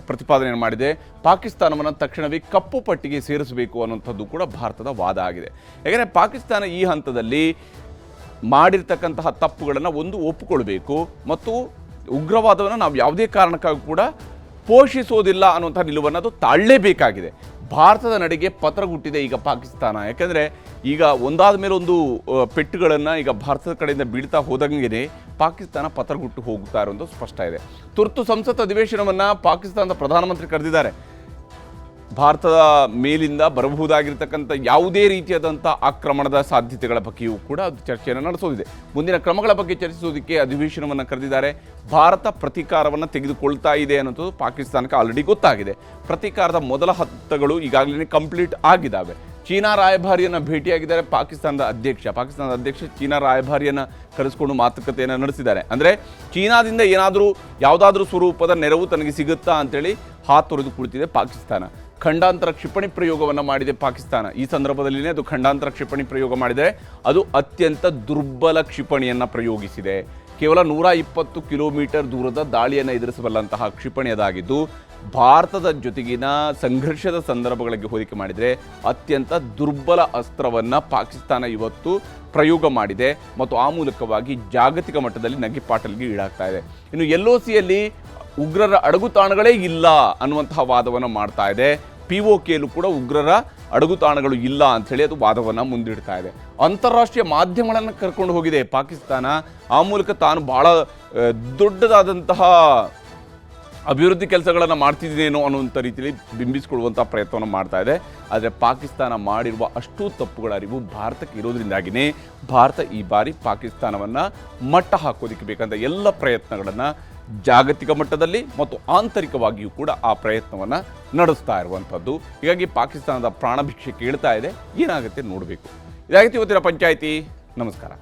ಪ್ರತಿಪಾದನೆಯನ್ನು ಮಾಡಿದೆ. ಪಾಕಿಸ್ತಾನವನ್ನು ತಕ್ಷಣವೇ ಕಪ್ಪು ಪಟ್ಟಿಗೆ ಸೇರಿಸಬೇಕು ಅನ್ನೋಂಥದ್ದು ಕೂಡ ಭಾರತದ ವಾದ ಆಗಿದೆ. ಯಾಕೆಂದರೆ ಪಾಕಿಸ್ತಾನ ಈ ಹಂತದಲ್ಲಿ ಮಾಡಿರ್ತಕ್ಕಂತಹ ತಪ್ಪುಗಳನ್ನು ಒಂದು ಒಪ್ಪಿಕೊಳ್ಬೇಕು ಮತ್ತು ಉಗ್ರವಾದವನ್ನು ನಾವು ಯಾವುದೇ ಕಾರಣಕ್ಕಾಗಿ ಕೂಡ ಪೋಷಿಸೋದಿಲ್ಲ ಅನ್ನುವಂಥ ನಿಲುವನ್ನು ಅದು ತಾಳಲೇಬೇಕಾಗಿದೆ. ಭಾರತದ ನಡೆಗೆ ಪತ್ರಗುಟ್ಟಿದೆ ಈಗ ಪಾಕಿಸ್ತಾನ. ಯಾಕೆಂದರೆ ಈಗ ಒಂದಾದ ಮೇಲೆ ಒಂದು ಪೆಟ್ಟುಗಳನ್ನು ಈಗ ಭಾರತದ ಕಡೆಯಿಂದ ಬೀಳ್ತಾ ಹೋದಂಗೆ ಪಾಕಿಸ್ತಾನ ಪತ್ರಗುಟ್ಟು ಹೋಗ್ತಾ ಇರೋದು ಸ್ಪಷ್ಟ ಇದೆ. ತುರ್ತು ಸಂಸತ್ ಅಧಿವೇಶನವನ್ನು ಪಾಕಿಸ್ತಾನದ ಪ್ರಧಾನಮಂತ್ರಿ ಕರೆದಿದ್ದಾರೆ. ಭಾರತದ ಮೇಲಿಂದ ಬರಬಹುದಾಗಿರ್ತಕ್ಕಂಥ ಯಾವುದೇ ರೀತಿಯಾದಂಥ ಆಕ್ರಮಣದ ಸಾಧ್ಯತೆಗಳ ಬಗ್ಗೆಯೂ ಕೂಡ ಅದು ಚರ್ಚೆಯನ್ನು ನಡೆಸೋದಿದೆ. ಮುಂದಿನ ಕ್ರಮಗಳ ಬಗ್ಗೆ ಚರ್ಚಿಸೋದಕ್ಕೆ ಅಧಿವೇಶನವನ್ನು ಕರೆದಿದ್ದಾರೆ. ಭಾರತ ಪ್ರತೀಕಾರವನ್ನು ತೆಗೆದುಕೊಳ್ತಾ ಇದೆ ಅನ್ನೋದು ಪಾಕಿಸ್ತಾನಕ್ಕೆ ಆಲ್ರೆಡಿ ಗೊತ್ತಾಗಿದೆ. ಪ್ರತೀಕಾರದ ಮೊದಲ ಹಂತಗಳು ಈಗಾಗಲೇ ಕಂಪ್ಲೀಟ್ ಆಗಿದ್ದಾವೆ. ಚೀನಾ ರಾಯಭಾರಿಯನ್ನು ಭೇಟಿಯಾಗಿದ್ದಾರೆ ಪಾಕಿಸ್ತಾನದ ಅಧ್ಯಕ್ಷ ಚೀನಾ ರಾಯಭಾರಿಯನ್ನು ಕರೆಸಿಕೊಂಡು ಮಾತುಕತೆಯನ್ನು ನಡೆಸಿದ್ದಾರೆ. ಅಂದರೆ ಚೀನಾದಿಂದ ಯಾವುದಾದ್ರೂ ಸ್ವರೂಪದ ನೆರವು ತನಗೆ ಸಿಗುತ್ತಾ ಅಂತೇಳಿ ಹಾತೊರೆದು ಕುಳಿತಿದೆ ಪಾಕಿಸ್ತಾನ. ಖಂಡಾಂತರ ಕ್ಷಿಪಣಿ ಪ್ರಯೋಗವನ್ನು ಮಾಡಿದೆ ಪಾಕಿಸ್ತಾನ. ಈ ಸಂದರ್ಭದಲ್ಲಿನೇ ಅದು ಖಂಡಾಂತರ ಕ್ಷಿಪಣಿ ಪ್ರಯೋಗ ಮಾಡಿದೆ. ಅದು ಅತ್ಯಂತ ದುರ್ಬಲ ಕ್ಷಿಪಣಿಯನ್ನು ಪ್ರಯೋಗಿಸಿದೆ. ಕೇವಲ 120 ಕಿಲೋಮೀಟರ್ ದೂರದ ದಾಳಿಯನ್ನು ಎದುರಿಸಬಲ್ಲಂತಹ ಕ್ಷಿಪಣಿ ಅದಾಗಿದ್ದು ಭಾರತದ ಜೊತೆಗಿನ ಸಂಘರ್ಷದ ಸಂದರ್ಭಗಳಿಗೆ ಹೋಲಿಕೆ ಮಾಡಿದರೆ ಅತ್ಯಂತ ದುರ್ಬಲ ಅಸ್ತ್ರವನ್ನು ಪಾಕಿಸ್ತಾನ ಇವತ್ತು ಪ್ರಯೋಗ ಮಾಡಿದೆ ಮತ್ತು ಆ ಮೂಲಕವಾಗಿ ಜಾಗತಿಕ ಮಟ್ಟದಲ್ಲಿ ನಗೆಪಾಟಲಿಗೆ ಈಡಾಗ್ತಾ ಇದೆ. ಇನ್ನು LOCಯಲ್ಲಿ ಉಗ್ರರ ಅಡಗುತಾಣಗಳೇ ಇಲ್ಲ ಅನ್ನುವಂತಹ ವಾದವನ್ನು ಮಾಡ್ತಾ ಇದೆ. POKಯಲ್ಲೂ ಕೂಡ ಉಗ್ರರ ಅಡಗುತಾಣಗಳು ಇಲ್ಲ ಅಂಥೇಳಿ ಅದು ವಾದವನ್ನು ಮುಂದಿಡ್ತಾ ಇದೆ. ಅಂತಾರಾಷ್ಟ್ರೀಯ ಮಾಧ್ಯಮಗಳನ್ನು ಕರ್ಕೊಂಡು ಹೋಗಿದೆ ಪಾಕಿಸ್ತಾನ. ಆ ಮೂಲಕ ತಾನು ಭಾಳ ದೊಡ್ಡದಾದಂತಹ ಅಭಿವೃದ್ಧಿ ಕೆಲಸಗಳನ್ನು ಮಾಡ್ತಿದ್ದೇನೋ ಅನ್ನುವಂಥ ರೀತಿಯಲ್ಲಿ ಬಿಂಬಿಸಿಕೊಳ್ಳುವಂಥ ಪ್ರಯತ್ನವನ್ನು ಮಾಡ್ತಾ ಇದೆ. ಆದರೆ ಪಾಕಿಸ್ತಾನ ಮಾಡಿರುವ ಅಷ್ಟೂ ತಪ್ಪುಗಳ ಅರಿವು ಭಾರತಕ್ಕೆ ಇರೋದ್ರಿಂದಾಗಿಯೇ ಭಾರತ ಈ ಬಾರಿ ಪಾಕಿಸ್ತಾನವನ್ನು ಮಟ್ಟ ಹಾಕೋದಕ್ಕೆ ಬೇಕಂತ ಎಲ್ಲ ಪ್ರಯತ್ನಗಳನ್ನು ಜಾಗತಿಕ ಮಟ್ಟದಲ್ಲಿ ಮತ್ತು ಆಂತರಿಕವಾಗಿಯೂ ಕೂಡ ಆ ಪ್ರಯತ್ನವನ್ನು ನಡೆಸ್ತಾ ಇರುವಂಥದ್ದು. ಹೀಗಾಗಿ ಪಾಕಿಸ್ತಾನದ ಪ್ರಾಣಭಿಕ್ಷೆ ಕೇಳ್ತಾ ಇದೆ. ಏನಾಗುತ್ತೆ ನೋಡಬೇಕು. ಇದಾಗಿತ್ತು ಇವತ್ತಿನ ಪಂಚಾಯಿತಿ. ನಮಸ್ಕಾರ.